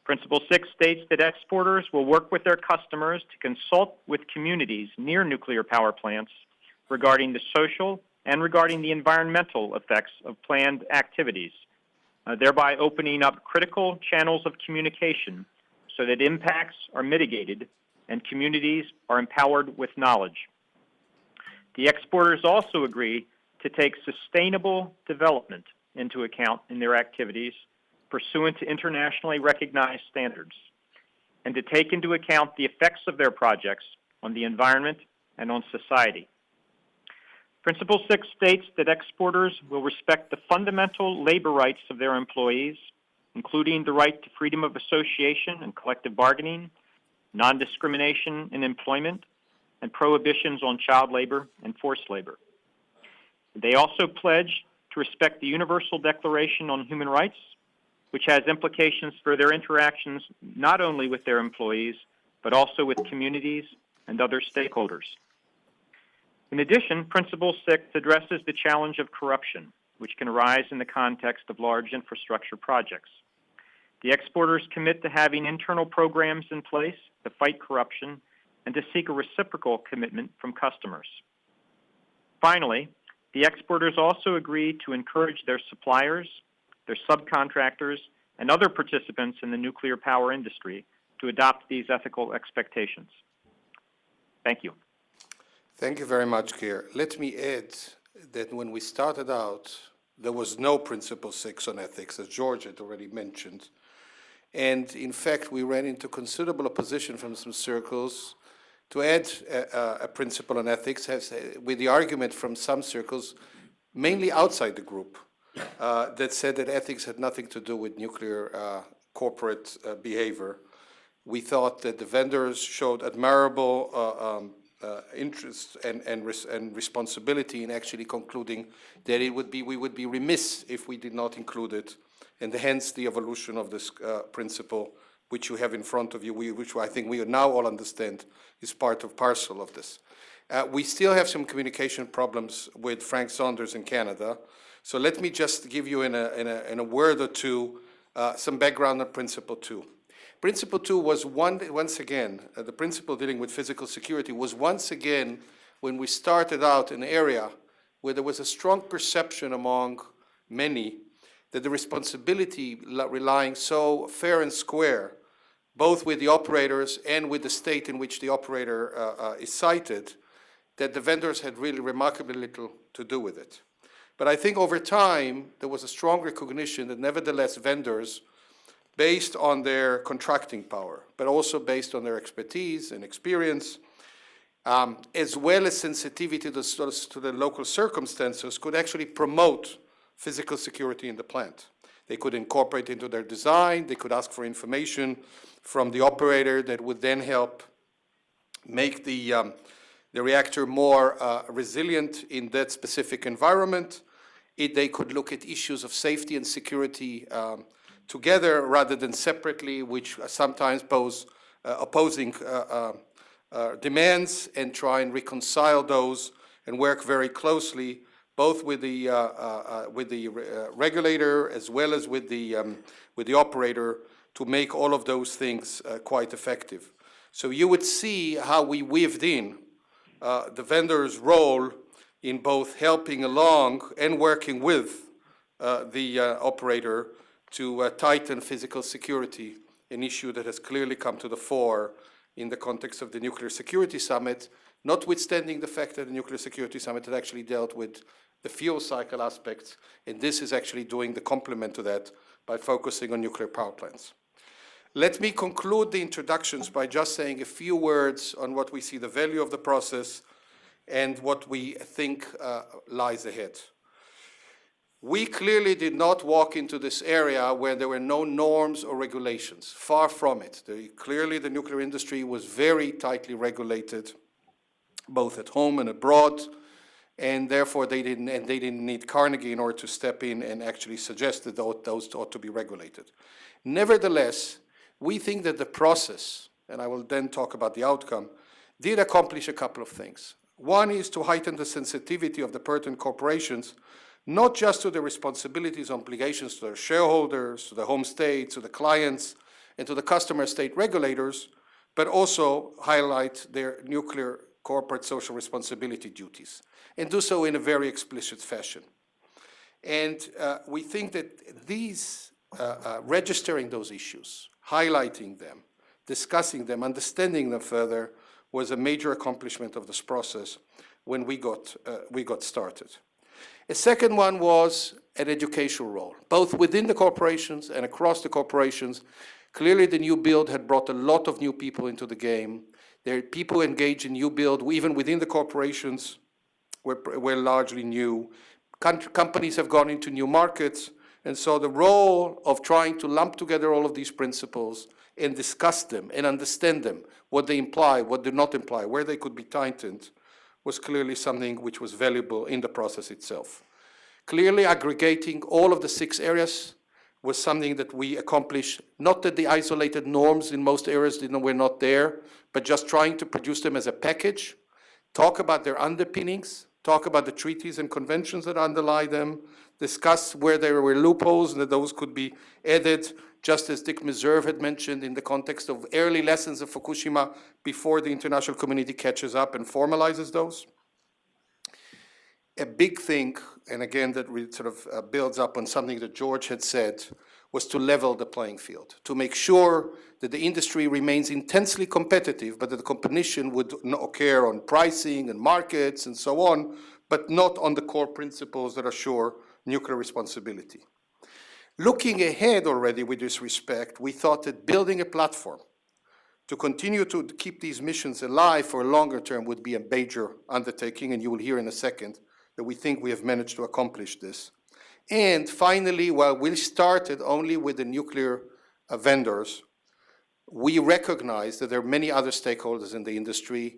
Principle 6 states that exporters will work with their customers to consult with communities near nuclear power plants regarding the social and regarding the environmental effects of planned activities, thereby opening up critical channels of communication so that impacts are mitigated and communities are empowered with knowledge. The exporters also agree to take sustainable development into account in their activities pursuant to internationally recognized standards, and to take into account the effects of their projects on the environment and on society. Principle 6 states that exporters will respect the fundamental labor rights of their employees, including the right to freedom of association and collective bargaining, non-discrimination in employment, and prohibitions on child labor and forced labor. They also pledge to respect the Universal Declaration on Human Rights, which has implications for their interactions not only with their employees, but also with communities and other stakeholders. In addition, Principle 6 addresses the challenge of corruption, which can arise in the context of large infrastructure projects. The exporters commit to having internal programs in place to fight corruption and to seek a reciprocal commitment from customers. Finally, the exporters also agree to encourage their suppliers, their subcontractors, and other participants in the nuclear power industry to adopt these ethical expectations. Thank you. Thank you very much, Keir. Let me add that when we started out, there was no Principle 6 on ethics, as George had already mentioned. And in fact, we ran into considerable opposition from some circles to add a principle on ethics, with the argument from some circles, mainly outside the group, that said that ethics had nothing to do with nuclear corporate behavior. We thought that the vendors showed admirable interest and responsibility in actually concluding that we would be remiss if we did not include it, and hence the evolution of this principle, which you have in front of you, which I think we now all understand is part of parcel of this. We still have some communication problems with Frank Saunders in Canada, so let me just give you in a word or two some background on Principle 2. Principle 2 was once again, the principle dealing with physical security was once again, when we started out, an area where there was a strong perception among many that the responsibility relying so fair and square, both with the operators and with the state in which the operator is cited, that the vendors had really remarkably little to do with it. But I think over time, there was a strong recognition that nevertheless vendors, based on their contracting power, but also based on their expertise and experience, as well as sensitivity to the local circumstances, could actually promote physical security in the plant. They could incorporate into their design, they could ask for information from the operator that would then help make the reactor more resilient in that specific environment. They could look at issues of safety and security together rather than separately, which sometimes pose opposing demands, and try and reconcile those and work very closely both with the regulator as well as with the operator to make all of those things quite effective. So you would see how we weaved in the vendor's role in both helping along and working with the operator to tighten physical security, an issue that has clearly come to the fore in the context of the Nuclear Security Summit, notwithstanding the fact that the Nuclear Security Summit had actually dealt with the fuel cycle aspects, and this is actually doing the complement to that by focusing on nuclear power plants. Let me conclude the introductions by just saying a few words on what we see the value of the process and what we think lies ahead. We clearly did not walk into this area where there were no norms or regulations. Far from it. Clearly the nuclear industry was very tightly regulated, both at home and abroad, and therefore they didn't need Carnegie in order to step in and actually suggest that those ought to be regulated. Nevertheless, we think that the process, and I will then talk about the outcome, did accomplish a couple of things. One is to heighten the sensitivity of the pertinent corporations, not just to the responsibilities and obligations to their shareholders, to the home states, to the clients, and to the customer state regulators, but also highlight their nuclear corporate social responsibility duties, and do so in a very explicit fashion. And we think that these, registering those issues, highlighting them, discussing them, understanding them further, was a major accomplishment of this process when we got started. A second one was an educational role, both within the corporations and across the corporations. Clearly, the new build had brought a lot of new people into the game. There are people engaged in new build, even within the corporations, were largely new. Companies have gone into new markets, and so the role of trying to lump together all of these principles and discuss them and understand them, what they imply, what do not imply, where they could be tightened, was clearly something which was valuable in the process itself. Clearly aggregating all of the 6 areas was something that we accomplished, not that the isolated norms in most areas were not there, but just trying to produce them as a package, talk about their underpinnings, talk about the treaties and conventions that underlie them, discuss where there were loopholes and that those could be added, just as Dick Meserve had mentioned in the context of early lessons of Fukushima before the international community catches up and formalizes those. A big thing, and again that sort of builds up on something that George had said, was to level the playing field, to make sure that the industry remains intensely competitive, but that the competition would not occur on pricing and markets and so on, but not on the core principles that assure nuclear responsibility. Looking ahead already with this respect, we thought that building a platform to continue to keep these missions alive for a longer term would be a major undertaking, and you will hear in a second that we think we have managed to accomplish this. And finally, while we started only with the nuclear vendors, we recognize that there are many other stakeholders in the industry,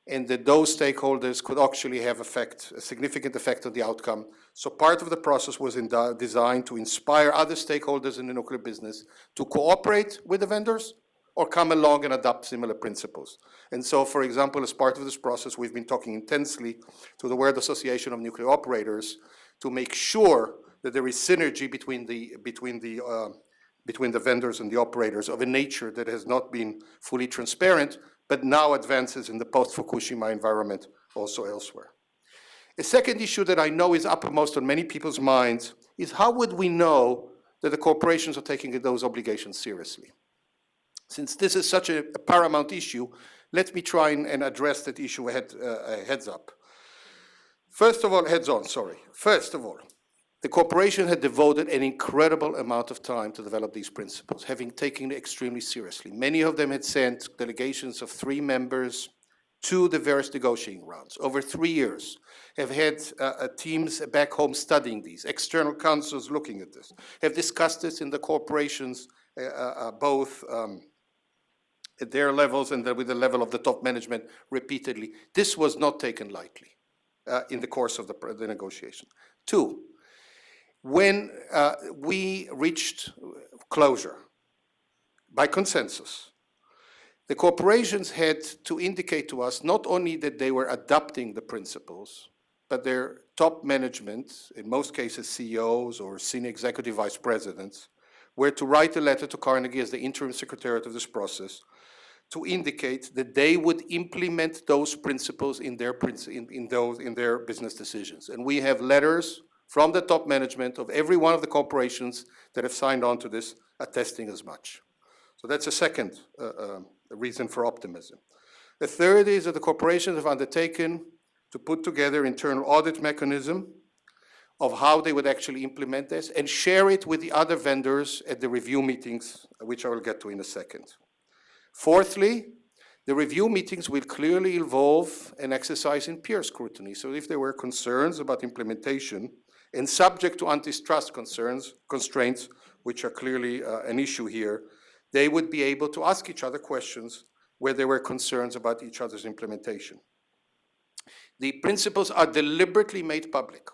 and that those stakeholders could actually have a significant effect on the outcome. So part of the process was designed to inspire other stakeholders in the nuclear business to cooperate with the vendors or come along and adopt similar principles. And so, for example, as part of this process, we've been talking intensely to the World Association of Nuclear Operators to make sure that there is synergy between the vendors and the operators of a nature that has not been fully transparent, but now advances in the post-Fukushima environment also elsewhere. A second issue that I know is uppermost on many people's minds is how would we know that the corporations are taking those obligations seriously? Since this is such a paramount issue, let me try and address that issue heads on. First of all, the corporation had devoted an incredible amount of time to develop these principles, having taken it extremely seriously. Many of them had sent delegations of 3 members to the various negotiating rounds. Over 3 years, have had teams back home studying these, external counsels looking at this, have discussed this in the corporations, both at their levels and with the level of the top management repeatedly. This was not taken lightly in the course of the negotiation. 2, when we reached closure by consensus, the corporations had to indicate to us not only that they were adopting the principles, but their top management, in most cases CEOs or senior executive vice presidents, were to write a letter to Carnegie as the interim secretariat of this process to indicate that they would implement those principles in their business decisions. And we have letters from the top management of every one of the corporations that have signed on to this, attesting as much. So that's a second reason for optimism. The third is that the corporations have undertaken to put together internal audit mechanism of how they would actually implement this and share it with the other vendors at the review meetings, which I will get to in a second. Fourthly, the review meetings will clearly involve an exercise in peer scrutiny. So if there were concerns about implementation and subject to antitrust constraints, which are clearly an issue here, they would be able to ask each other questions where there were concerns about each other's implementation. The principles are deliberately made public.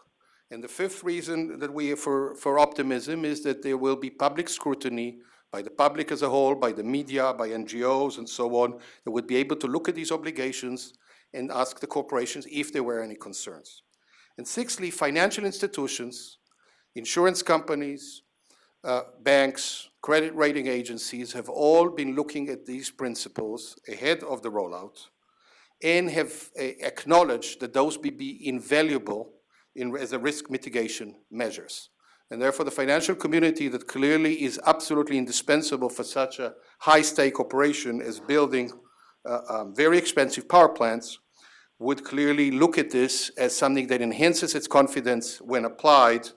And the fifth reason that we have for optimism is that there will be public scrutiny by the public as a whole, by the media, by NGOs, and so on, that would be able to look at these obligations and ask the corporations if there were any concerns. And sixthly, financial institutions, insurance companies, banks, credit rating agencies have all been looking at these principles ahead of the rollout and have acknowledged that those will be invaluable as a risk mitigation measures. And therefore, the financial community that clearly is absolutely indispensable for such a high-stake operation as building very expensive power plants would clearly look at this as something that enhances its confidence when applied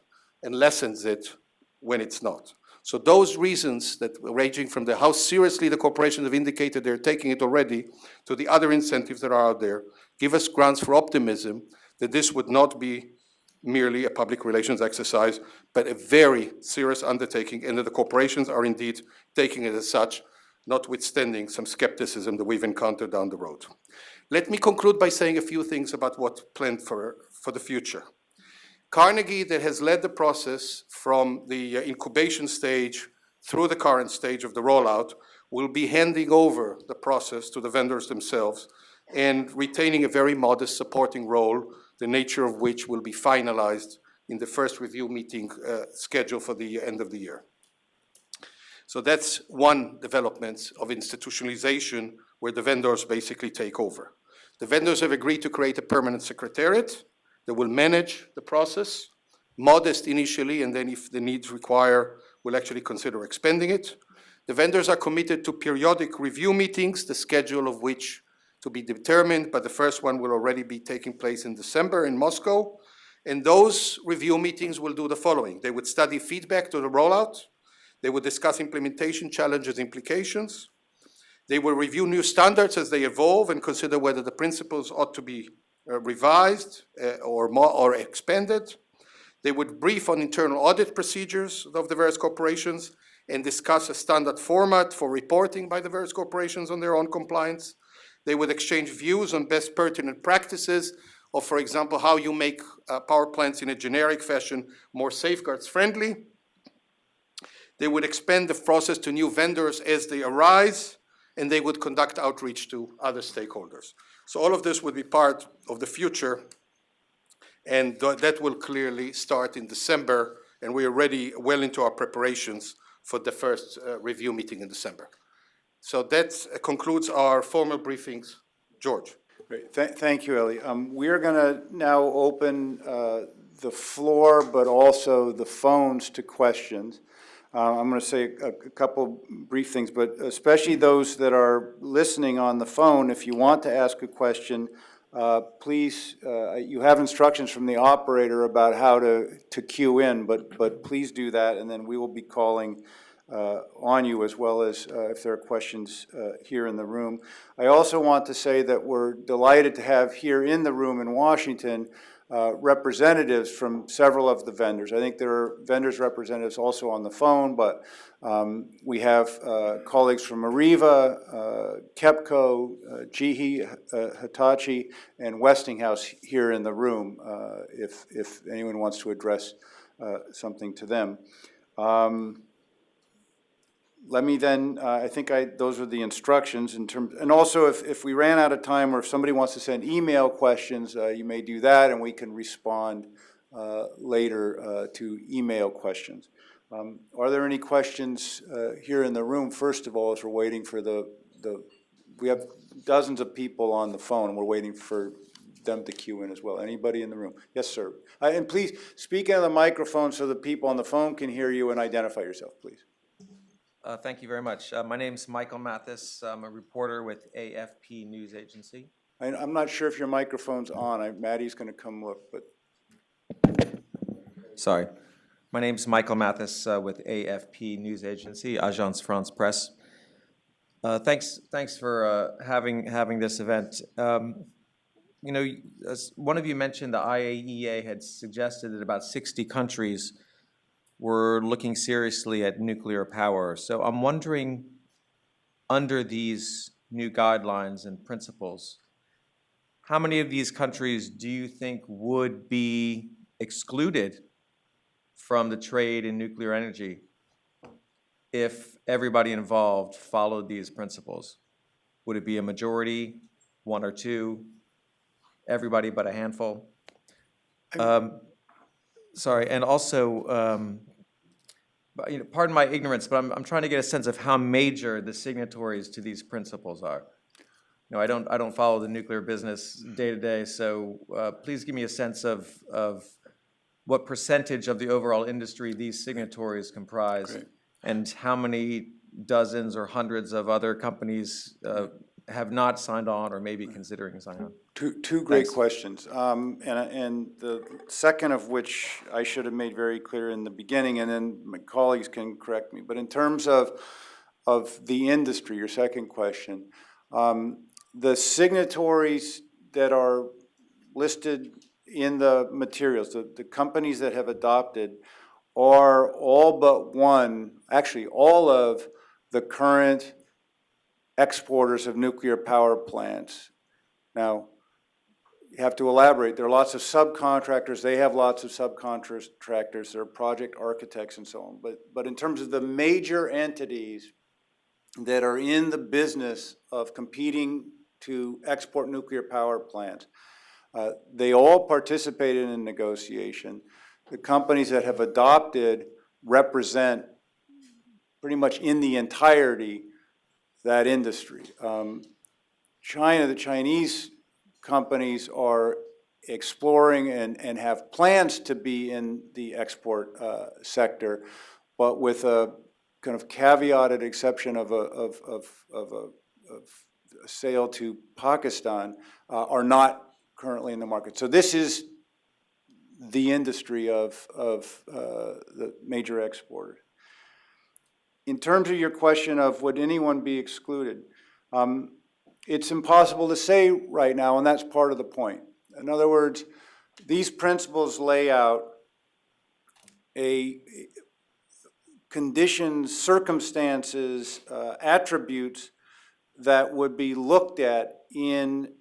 and lessens it when it's not. So those reasons that ranging from how seriously the corporations have indicated they're taking it already to the other incentives that are out there give us grounds for optimism that this would not be merely a public relations exercise, but a very serious undertaking, and that the corporations are indeed taking it as such, notwithstanding some skepticism that we've encountered down the road. Let me conclude by saying a few things about what's planned for the future. Carnegie, that has led the process from the incubation stage through the current stage of the rollout, will be handing over the process to the vendors themselves and retaining a very modest supporting role, the nature of which will be finalized in the first review meeting scheduled for the end of the year. So that's one development of institutionalization where the vendors basically take over. The vendors have agreed to create a permanent secretariat that will manage the process, modest initially, and then if the needs require, we'll actually consider expanding it. The vendors are committed to periodic review meetings, the schedule of which to be determined, but the first one will already be taking place in December in Moscow. And those review meetings will do the following. They would study feedback to the rollout. They would discuss implementation challenges, implications. They will review new standards as they evolve and consider whether the principles ought to be revised or expanded. They would brief on internal audit procedures of the various corporations and discuss a standard format for reporting by the various corporations on their own compliance. They would exchange views on best pertinent practices of, for example, how you make power plants in a generic fashion more safeguards friendly. They would expand the process to new vendors as they arise, and they would conduct outreach to other stakeholders. So all of this would be part of the future, and that will clearly start in December, and we are already well into our preparations for the first review meeting in December. So that concludes our formal briefings. George. Great. Thank you, Eli. We are going to now open the floor, but also the phones to questions. I'm going to say a couple brief things, but especially those that are listening on the phone, if you want to ask a question, please, you have instructions from the operator about how to queue in, but please do that, and then we will be calling on you, as well as if there are questions here in the room. I also want to say that we're delighted to have here in the room in Washington representatives from several of the vendors. I think there are vendors representatives also on the phone, but we have colleagues from Arriva, KEPCO, GE, Hitachi, and Westinghouse here in the room, if anyone wants to address something to them. Let me then, I think those are the instructions in terms, and also if we ran out of time or if somebody wants to send email questions, you may do that and we can respond later to email questions. Are there any questions here in the room, first of all, as we're waiting for we have dozens of people on the phone and we're waiting for them to queue in as well. Anybody in the room? Yes, sir. And please speak into the microphone so the people on the phone can hear you and identify yourself, please. Thank you very much. My name's Michael Mathis. I'm a reporter with AFP News Agency. I'm not sure if your microphone's on. Maddie's going to come look, but. Sorry. My name's Michael Mathis with AFP News Agency, Agence France Presse. Thanks for having this event. You know, as one of you mentioned, the IAEA had suggested that about 60 countries were looking seriously at nuclear power. So I'm wondering, under these new guidelines and principles, how many of these countries do you think would be excluded from the trade in nuclear energy if everybody involved followed these principles? Would it be a majority, one or two, everybody but a handful? Sorry, and also, you know, pardon my ignorance, but I'm trying to get a sense of how major the signatories to these principles are. You know, I don't follow the nuclear business day to day, so please give me a sense of what percentage of the overall industry these signatories comprise, Great. and how many dozens or hundreds of other companies have not signed on or may be considering signing on? Two great Thanks. questions. And the second of which I should have made very clear in the beginning, and then my colleagues can correct me. But in terms of the industry, your second question, the signatories that are listed in the materials, the companies that have adopted, are all but one, actually all of the current exporters of nuclear power plants. Now, you have to elaborate. There are lots of subcontractors. They have lots of subcontractors. There are project architects and so on. But in terms of the major entities that are in the business of competing to export nuclear power plants, they all participated in negotiation. The companies that have adopted represent pretty much in the entirety that industry. The Chinese companies are exploring and have plans to be in the export sector, but with a kind of caveated exception of a sale to Pakistan, are not currently in the market. So this is the industry of the major exporters. In terms of your question of would anyone be excluded, it's impossible to say right now, and that's part of the point. In other words, these principles lay out conditions, circumstances, attributes that would be looked at in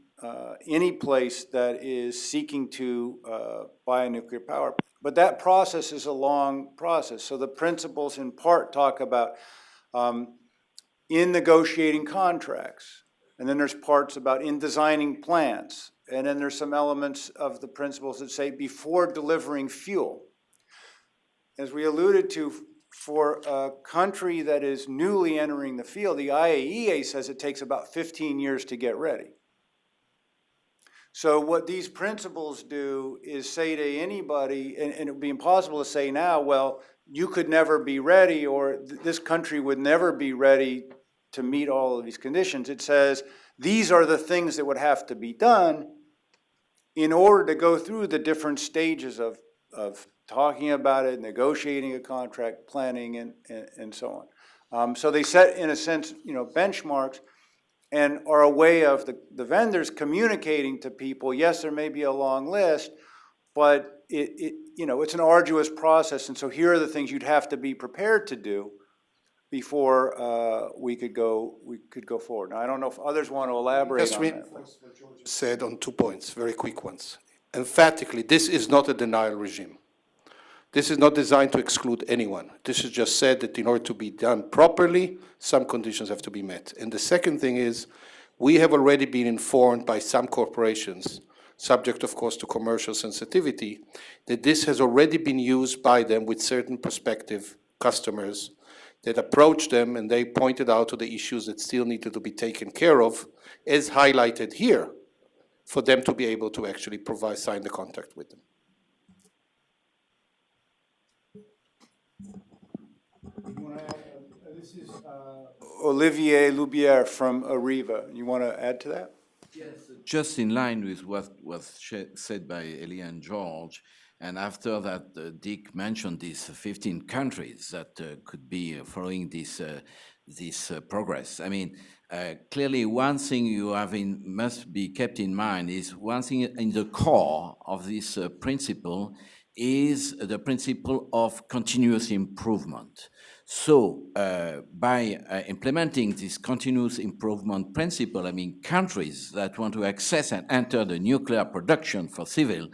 any place that is seeking to buy a nuclear power plant. But that process is a long process. So the principles in part talk about in negotiating contracts. And then there's parts about in designing plants. And then there's some elements of the principles that say before delivering fuel. As we alluded to, for a country that is newly entering the field, the IAEA says it takes about 15 years to get ready. So what these principles do is say to anybody, and it would be impossible to say now, well, you could never be ready, or this country would never be ready to meet all of these conditions. It says these are the things that would have to be done in order to go through the different stages of talking about it, negotiating a contract, planning, and so on. So they set, in a sense, benchmarks, and are a way of the vendors communicating to people, yes, there may be a long list, but it's an arduous process, and so here are the things you'd have to be prepared to do before we could go forward. Now, I don't know if others want to elaborate Just on that. reinforce what George said on 2 points, very quick ones. Emphatically, this is not a denial regime. This is not designed to exclude anyone. This is just said that in order to be done properly, some conditions have to be met. And the second thing is, we have already been informed by some corporations, subject of course to commercial sensitivity, that this has already been used by them with certain prospective customers that approached them, and they pointed out to the issues that still needed to be taken care of, as highlighted here, for them to be able to actually sign the contract with them. This is Olivier Loubière from Arriva. You want to add to that? Yes, just in line with what was said by Elie and George, and after that, Dick mentioned these 15 countries that could be following this progress. I mean, clearly, one thing must be kept in mind is one thing in the core of this principle is the principle of continuous improvement. So by implementing this continuous improvement principle, I mean, countries that want to access and enter the nuclear production for civil,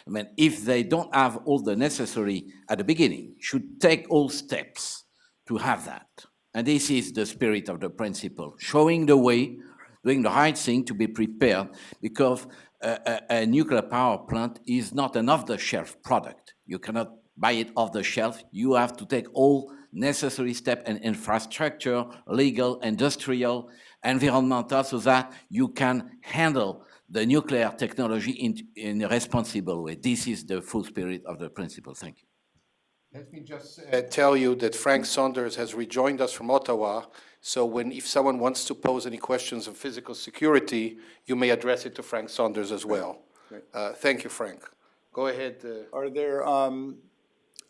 I mean, if they don't have all the necessary at the beginning, should take all steps to have that. And this is the spirit of the principle, showing the way, doing the right thing to be prepared, because a nuclear power plant is not an off-the-shelf product. You cannot buy it off the shelf. You have to take all necessary steps and infrastructure, legal, industrial, environmental, so that you can handle the nuclear technology in a responsible way. This is the full spirit of the principle. Thank you. Let me just tell you that Frank Saunders has rejoined us from Ottawa, so if someone wants to pose any questions on physical security, you may address it to Frank Saunders as well. Thank you, Frank. Go ahead. Are there,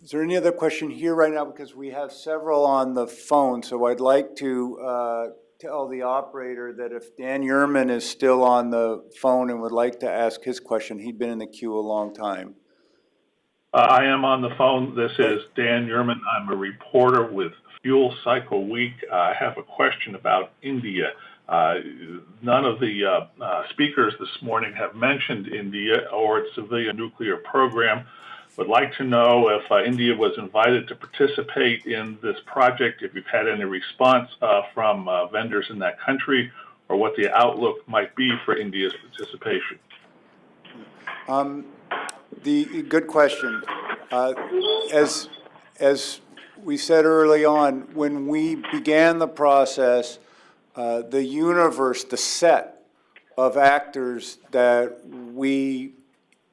is there any other question here right now? Because we have several on the phone, so I'd like to tell the operator that if Dan Yerman is still on the phone and would like to ask his question, he'd been in the queue a long time. I am on the phone. This is Dan Yerman. I'm a reporter with Fuel Cycle Week. I have a question about India. None of the speakers this morning have mentioned India or its civilian nuclear program. Would like to know if India was invited to participate in this project, if you've had any response from vendors in that country, or what the outlook might be for India's participation. Good question. As we said early on, when we began the process, the universe, the set of actors that we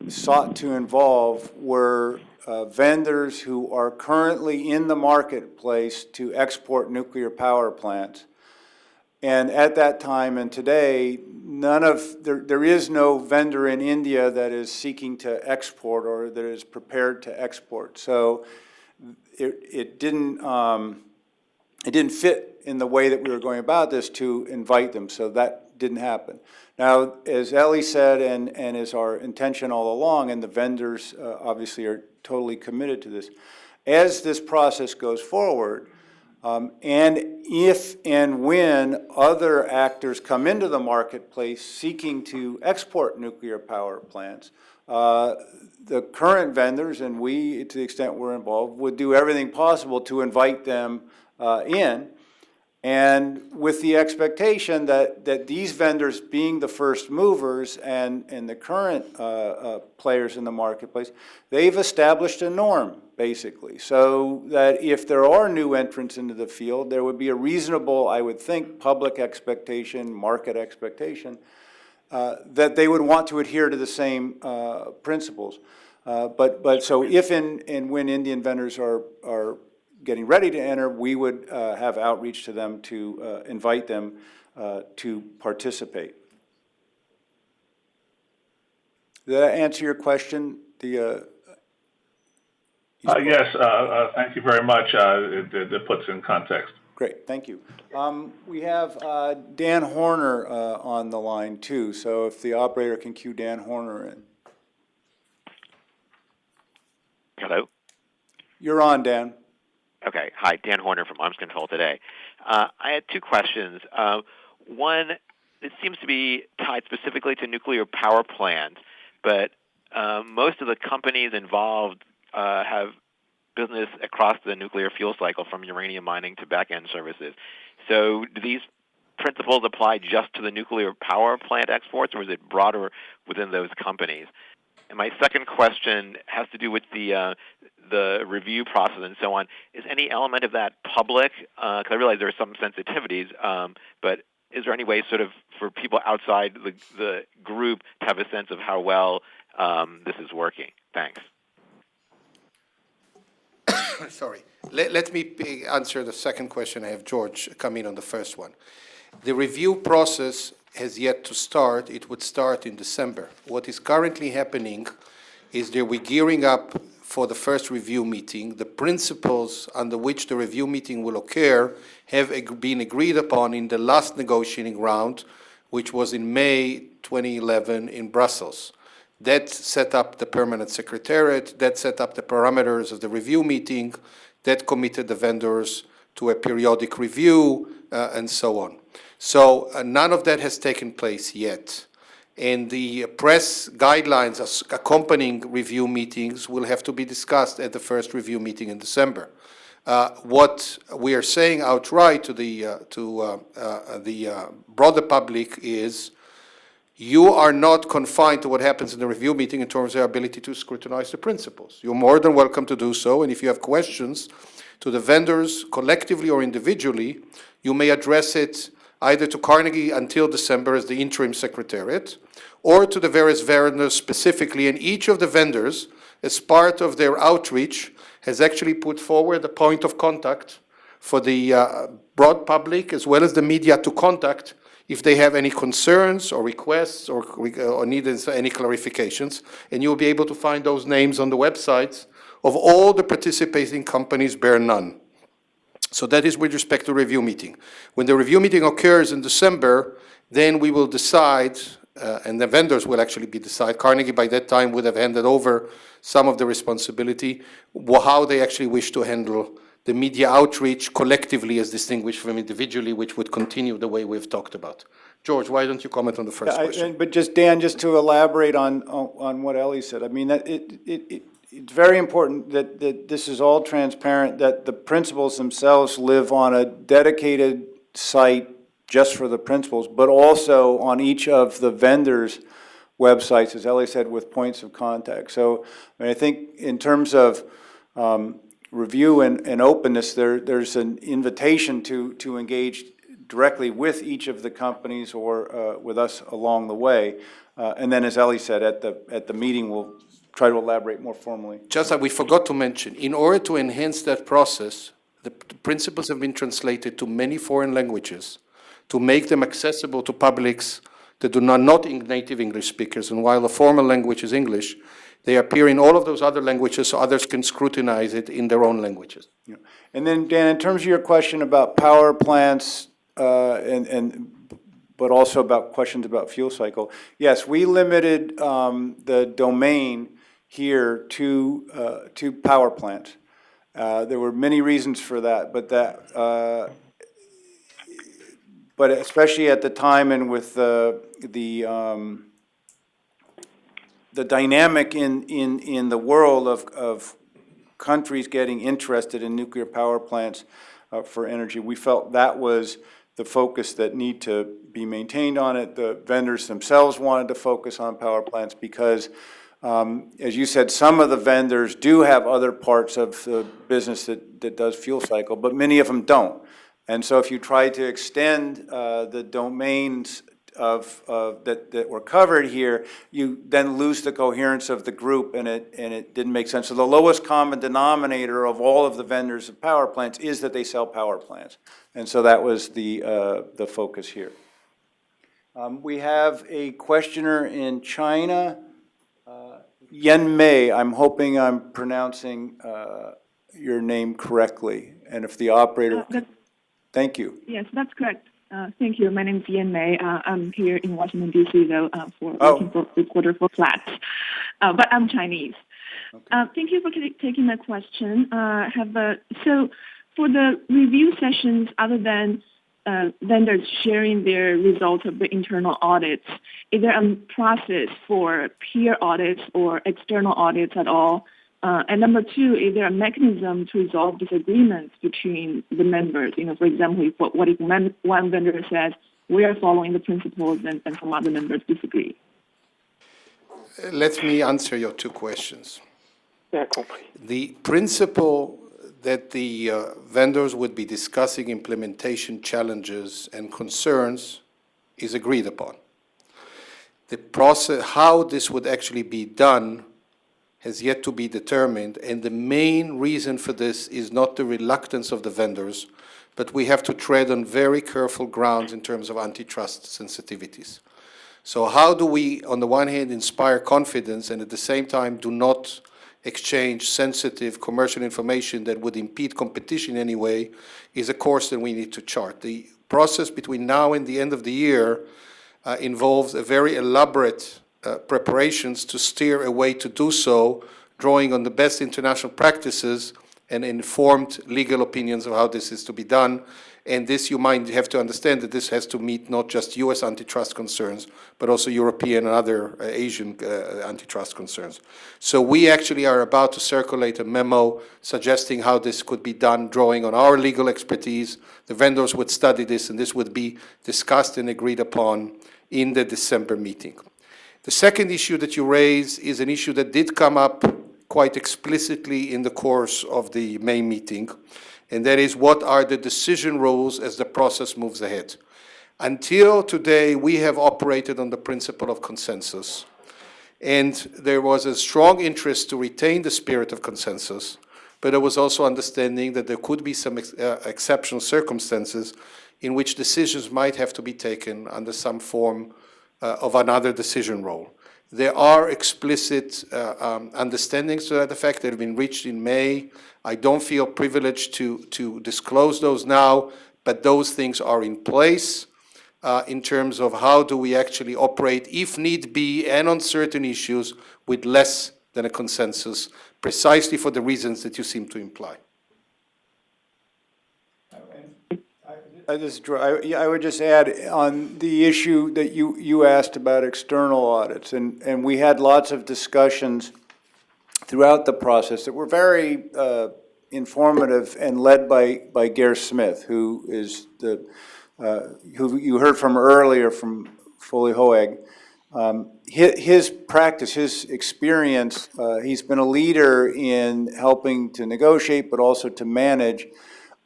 sought to involve were vendors who are currently in the marketplace to export nuclear power plants. And at that time and today, there is no vendor in India that is seeking to export or that is prepared to export. So it didn't fit in the way that we were going about this to invite them. So that didn't happen. Now, as Ellie said, and is our intention all along, and the vendors obviously are totally committed to this, as this process goes forward, and if and when other actors come into the marketplace seeking to export nuclear power plants, the current vendors, and we, to the extent we're involved, would do everything possible to invite them in, and with the expectation that these vendors, being the first movers and the current players in the marketplace, they've established a norm, basically, so that if there are new entrants into the field, there would be a reasonable, I would think, public expectation, market expectation, that they would want to adhere to the same principles. But so if and when Indian vendors are getting ready to enter, we would have outreach to them to invite them to participate. Did that answer your question? Yes, thank you very much. It puts in context. Great, thank you. We have Dan Horner on the line too, so if the operator can cue Dan Horner in. Hello? You're on, Dan. Okay. Hi, Dan Horner from Arms Control Today. I had two questions. One, it seems to be tied specifically to nuclear power plants, but most of the companies involved have business across the nuclear fuel cycle, from uranium mining to back-end services. So do these principles apply just to the nuclear power plant exports, or is it broader within those companies? And my second question has to do with the review process and so on. Is any element of that public? Because I realize there are some sensitivities, but is there any way sort of for people outside the group to have a sense of how well this is working? Thanks. Sorry. Let me answer the second question. I have George come in on the first one. The review process has yet to start. It would start in December. What is currently happening is that we're gearing up for the first review meeting. The principles under which the review meeting will occur have been agreed upon in the last negotiating round, which was in May 2011 in Brussels. That set up the permanent secretariat, that set up the parameters of the review meeting, that committed the vendors to a periodic review, and so on. So none of that has taken place yet. And the press guidelines accompanying review meetings will have to be discussed at the first review meeting in December. What we are saying outright to the broader public is, you are not confined to what happens in the review meeting in terms of your ability to scrutinize the principles. You're more than welcome to do so, and if you have questions to the vendors, collectively or individually, you may address it either to Carnegie until December as the interim secretariat, or to the various vendors specifically. And each of the vendors, as part of their outreach, has actually put forward a point of contact for the broad public as well as the media to contact if they have any concerns or requests or need any clarifications. And you'll be able to find those names on the websites of all the participating companies, bar none. So that is with respect to review meeting. When the review meeting occurs in December, then we will decide, and the vendors will actually be decide. Carnegie by that time would have handed over some of the responsibility, how they actually wish to handle the media outreach collectively as distinguished from individually, which would continue the way we've talked about. George, why don't you comment on the first question? But just, Dan, just to elaborate on what Ellie said, I mean, that it's very important that this is all transparent, that the principals themselves live on a dedicated site just for the principals, but also on each of the vendors' websites, as Ellie said, with points of contact. So I mean, I think in terms of review and openness, there's an invitation to engage directly with each of the companies or with us along the way. And then, as Ellie said, at the meeting, we'll try to elaborate more formally. Just that we forgot to mention, in order to enhance that process, the principles have been translated to many foreign languages to make them accessible to publics that do not native English speakers. And while the formal language is English, they appear in all of those other languages so others can scrutinize it in their own languages. Yeah. And then, Dan, in terms of your question about power plants but also about questions about fuel cycle, yes, we limited the domain here to power plants. There were many reasons for that, but especially at the time and with the dynamic in the world of countries getting interested in nuclear power plants for energy, we felt that was the focus that need to be maintained on it. The vendors themselves wanted to focus on power plants because, as you said, some of the vendors do have other parts of the business that does fuel cycle, but many of them don't. And so if you try to extend the domains that were covered here, you then lose the coherence of the group, and it didn't make sense. So the lowest common denominator of all of the vendors of power plants is that they sell power plants, and so that was the focus here. We have a questioner in China, Yen Mei. I'm hoping I'm pronouncing your name correctly, and if the operator. Thank you. Yes, that's correct. Thank you. My name is Yan Mei. I'm here in Washington, D.C., though, working for reporter for Platts. But I'm Chinese. Okay. Thank you for taking my question. So for the review sessions, other than vendors sharing their results of the internal audits, is there a process for peer audits or external audits at all? And number two, is there a mechanism to resolve disagreements between the members? You know, for example, if one vendor says, we are following the principles and some other members disagree? Let me answer your two questions. The principle that the vendors would be discussing implementation challenges and concerns is agreed upon. The process, how this would actually be done, has yet to be determined, and the main reason for this is not the reluctance of the vendors, but we have to tread on very careful grounds in terms of antitrust sensitivities. So how do we, on the one hand, inspire confidence and at the same time do not exchange sensitive commercial information that would impede competition in any way, is a course that we need to chart. The process between now and the end of the year involves a very elaborate preparations to steer a way to do so, drawing on the best international practices and informed legal opinions of how this is to be done. And this, you might have to understand that this has to meet not just U.S. antitrust concerns, but also European and other Asian antitrust concerns. So we actually are about to circulate a memo suggesting how this could be done, drawing on our legal expertise. The vendors would study this, and this would be discussed and agreed upon in the December meeting. The second issue that you raise is an issue that did come up quite explicitly in the course of the May meeting, and that is what are the decision rules as the process moves ahead. Until today, we have operated on the principle of consensus. And there was a strong interest to retain the spirit of consensus, but there was also understanding that there could be some exceptional circumstances in which decisions might have to be taken under some form of another decision role. There are explicit understandings to that effect that have been reached in May. I don't feel privileged to disclose those now, but those things are in place. In terms of how do we actually operate, if need be, and on certain issues with less than a consensus, precisely for the reasons that you seem to imply. I would just add on the issue that you asked about external audits, and we had lots of discussions throughout the process that were very informative and led by Gare Smith, who is who you heard from earlier from Foley Hoeg. His practice, his experience, he's been a leader in helping to negotiate, but also to manage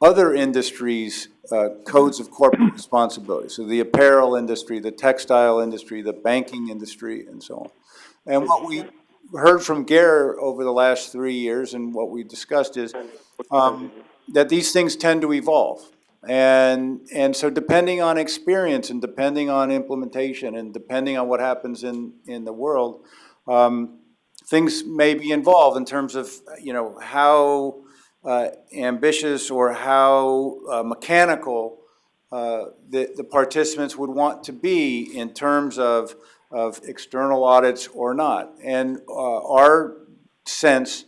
other industries' codes of corporate responsibility. So the apparel industry, the textile industry, the banking industry, and so on. And what we heard from Gare over the last 3 years and what we discussed is that these things tend to evolve. And so depending on experience and depending on implementation and depending on what happens in the world, things may be involved in terms of, how ambitious or how mechanical the participants would want to be in terms of external audits or not. And our sense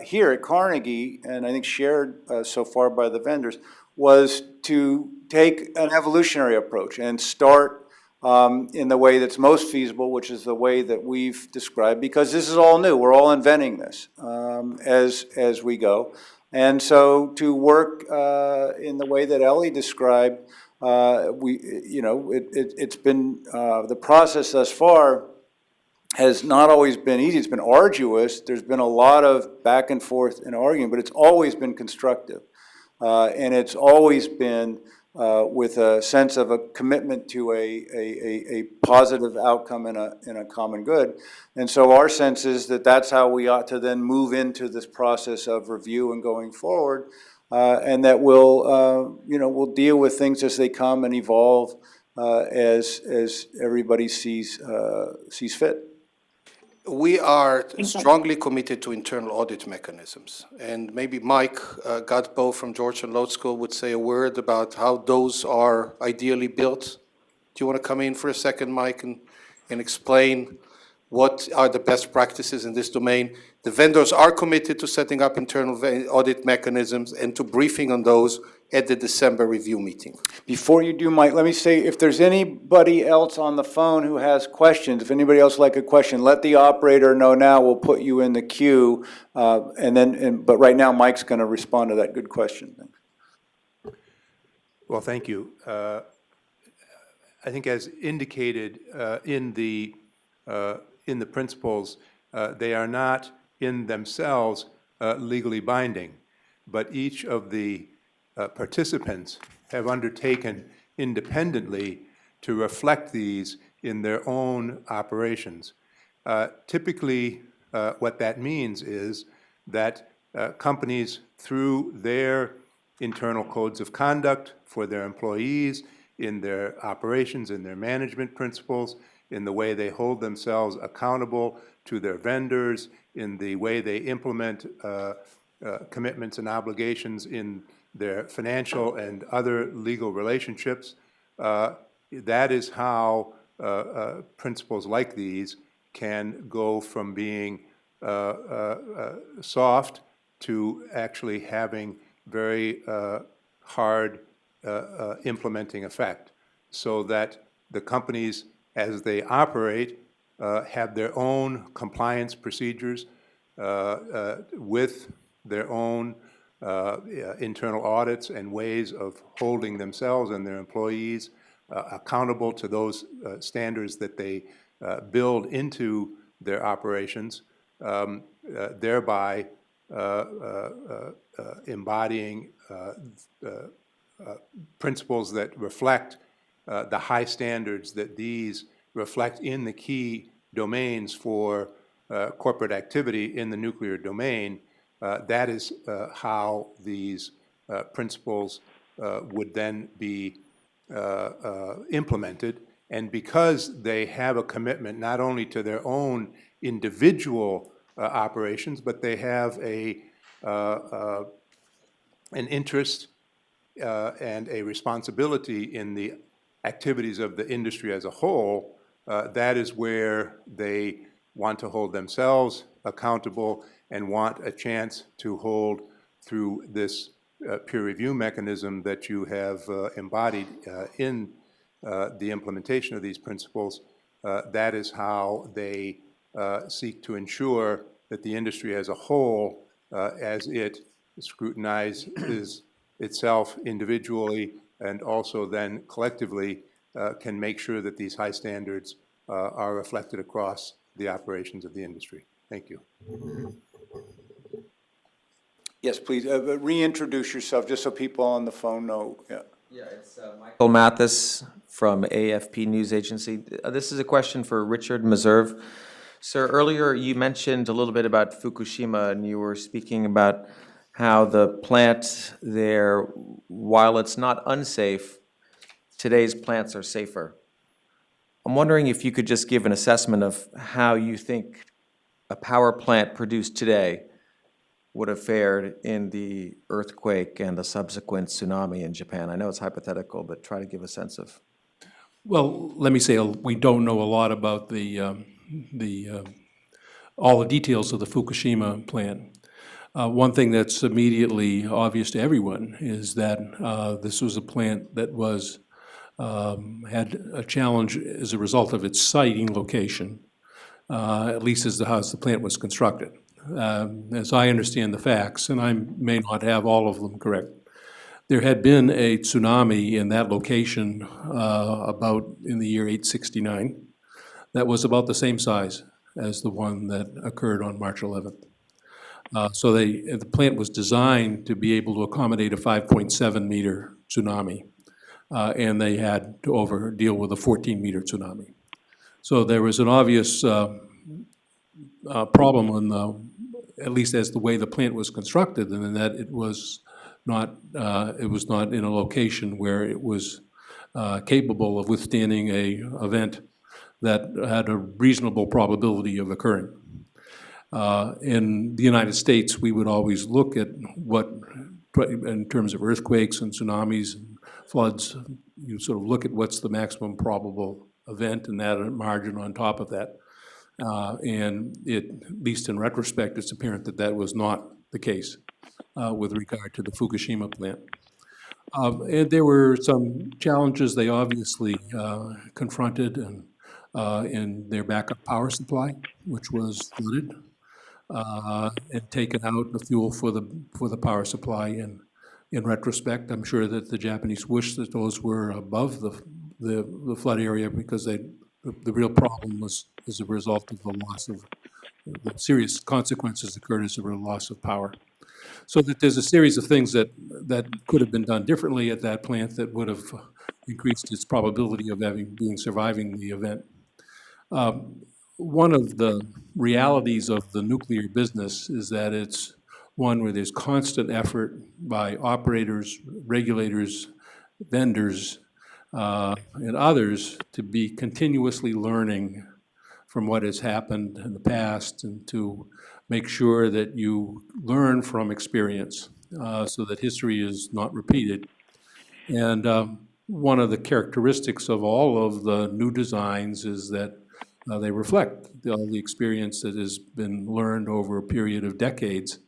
here at Carnegie, and I think shared so far by the vendors, was to take an evolutionary approach and start in the way that's most feasible, which is the way that we've described, because this is all new. We're all inventing this as we go. And so to work in the way that Ellie described, it's been, the process thus far has not always been easy. It's been arduous. There's been a lot of back and forth and arguing, but it's always been constructive. And it's always been with a sense of a commitment to a positive outcome in a common good. And so our sense is that that's how we ought to then move into this process of review and going forward, and that we'll deal with things as they come and evolve as everybody sees fit. We are strongly committed to internal audit mechanisms. And maybe Mike Gadbo from Georgetown Law School would say a word about how those are ideally built. Do you want to come in for a second, Mike, and explain what are the best practices in this domain? The vendors are committed to setting up internal audit mechanisms and to briefing on those at the December review meeting. Before you do, Mike, let me say, if there's anybody else on the phone who has questions, if anybody else like a question, let the operator know now. We'll put you in the queue, but right now, Mike's going to respond to that good question. Well, thank you. I think, as indicated in the principles, they are not in themselves legally binding, but each of the participants have undertaken independently to reflect these in their own operations. Typically, what that means is that companies, through their internal codes of conduct for their employees, in their operations, in their management principles, in the way they hold themselves accountable to their vendors, in the way they implement commitments and obligations in their financial and other legal relationships. That is how principles like these can go from being soft to actually having very hard implementing effect, so that the companies, as they operate, have their own compliance procedures with their own internal audits and ways of holding themselves and their employees accountable to those standards that they build into their operations, thereby embodying principles that reflect the high standards that these reflect in the key domains for corporate activity in the nuclear domain, that is how these principles would then be implemented. And because they have a commitment not only to their own individual operations, but they have an interest and a responsibility in the activities of the industry as a whole, that is where they want to hold themselves accountable and want a chance to hold through this peer review mechanism that you have embodied in the implementation of these principles. That is how they seek to ensure that the industry as a whole, as it scrutinizes itself individually and also then collectively, can make sure that these high standards are reflected across the operations of the industry. Thank you. Yes, please, reintroduce yourself, just so people on the phone know. Yeah. Yeah, it's Michael Mathis from AFP News Agency. This is a question for Richard Meserve. Sir, earlier you mentioned a little bit about Fukushima, and you were speaking about how the plant there, while it's not unsafe, today's plants are safer. I'm wondering if you could just give an assessment of how you think a power plant produced today would have fared in the earthquake and the subsequent tsunami in Japan. I know it's hypothetical, but try to give a sense of. Well, let me say we don't know a lot about all the details of the Fukushima plant. One thing that's immediately obvious to everyone is that this was a plant that was had a challenge as a result of its siting location, at least as the plant was constructed. As I understand the facts, and I may not have all of them correct, there had been a tsunami in that location about in the year 869 that was about the same size as the one that occurred on March 11th. So the plant was designed to be able to accommodate a 5.7 meter tsunami, and they had to deal with a 14-meter tsunami. So there was an obvious problem at least as the way the plant was constructed, and that it was not in a location where it was capable of withstanding an event that had a reasonable probability of occurring. In the United States, we would always look at what, in terms of earthquakes and tsunamis and floods, you sort of look at what's the maximum probable event and add a margin on top of that. And at least in retrospect, it's apparent that that was not the case with regard to the Fukushima plant. And there were some challenges they obviously confronted in their backup power supply, which was flooded and taken out the fuel for the power supply. And in retrospect, I'm sure that the Japanese wish that those were above the flood area, because the real problem was as a result of the loss of the serious consequences occurred as a loss of power. So that there's a series of things that could have been done differently at that plant that would have increased its probability of surviving the event. One of the realities of the nuclear business is that it's one where there's constant effort by operators, regulators, vendors, and others to be continuously learning from what has happened in the past and to make sure that you learn from experience so that history is not repeated. And one of the characteristics of all of the new designs is that they reflect all the experience that has been learned over a period of decades,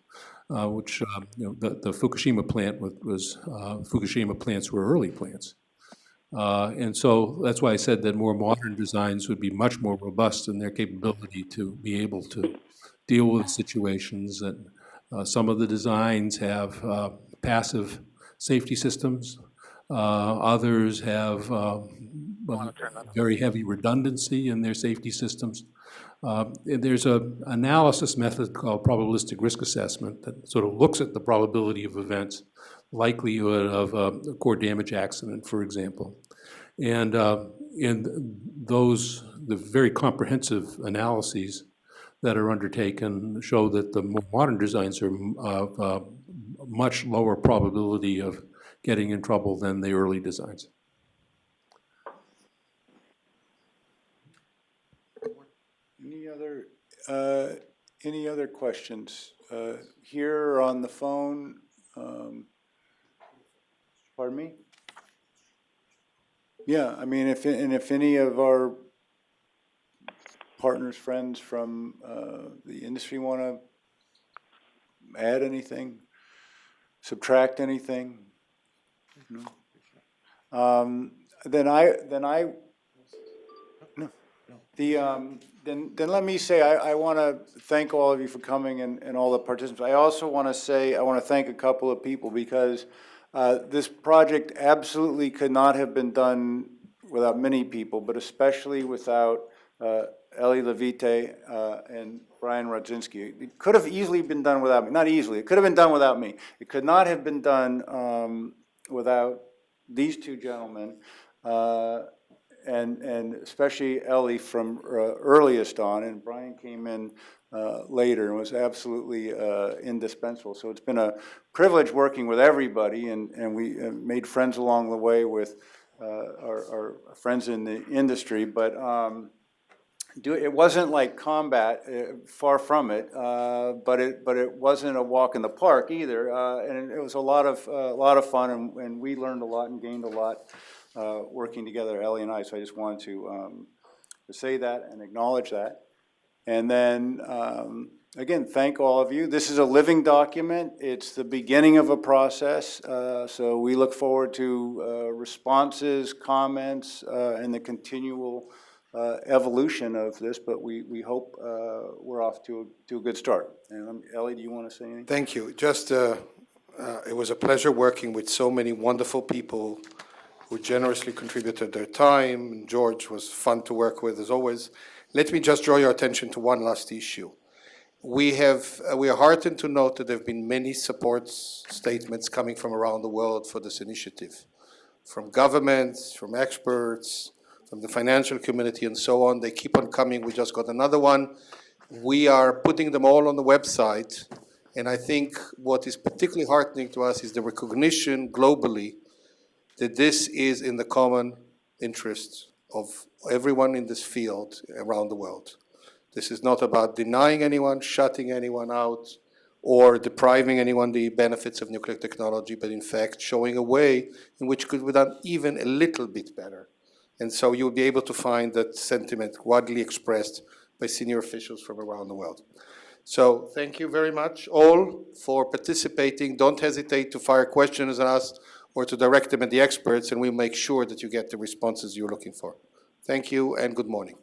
which the Fukushima plant Fukushima plants were early plants. And so that's why I said that more modern designs would be much more robust in their capability to be able to deal with situations. That some of the designs have passive safety systems. Others have very heavy redundancy in their safety systems. There's an analysis method called probabilistic risk assessment that sort of looks at the probability of events, likelihood of a core damage accident, for example. And in those, the very comprehensive analyses that are undertaken show that the more modern designs are of much lower probability of getting in trouble than the early designs. Any other questions here or on the phone? Pardon me? Yeah, I mean, if any of our partners, friends from the industry want to add anything, subtract anything, no. Then let me say I want to thank all of you for coming and all the participants. I also want to say I want to thank a couple of people because this project absolutely could not have been done without many people, but especially without Ellie Levite and Brian Rodzinski. It could have easily been done without me. Not easily. It could have been done without me. It could not have been done without these two gentlemen, and especially Ellie from earliest on, and Brian came in later and was absolutely indispensable. So it's been a privilege working with everybody, and we made friends along the way with our friends in the industry, but it wasn't like combat, far from it, but it wasn't a walk in the park either, and it was a lot of fun, and we learned a lot and gained a lot working together, Ellie and I. So I just wanted to say that and acknowledge that, and then again, thank all of you. This is a living document. It's the beginning of a process, so we look forward to responses, comments, and the continual evolution of this, but we hope we're off to a good start. And Ellie, do you want to say anything? Thank you. Just, it was a pleasure working with so many wonderful people who generously contributed their time. George was fun to work with, as always. Let me just draw your attention to one last issue. We are heartened to note that there have been many support statements coming from around the world for this initiative, from governments, from experts, from the financial community, and so on. They keep on coming. We just got another one. We are putting them all on the website, and I think what is particularly heartening to us is the recognition globally that this is in the common interest of everyone in this field around the world. This is not about denying anyone, shutting anyone out, or depriving anyone the benefits of nuclear technology, but in fact showing a way in which could be done even a little bit better. And so you'll be able to find that sentiment widely expressed by senior officials from around the world. So thank you very much all for participating. Don't hesitate to fire questions at us or to direct them at the experts, and we'll make sure that you get the responses you're looking for. Thank you and good morning.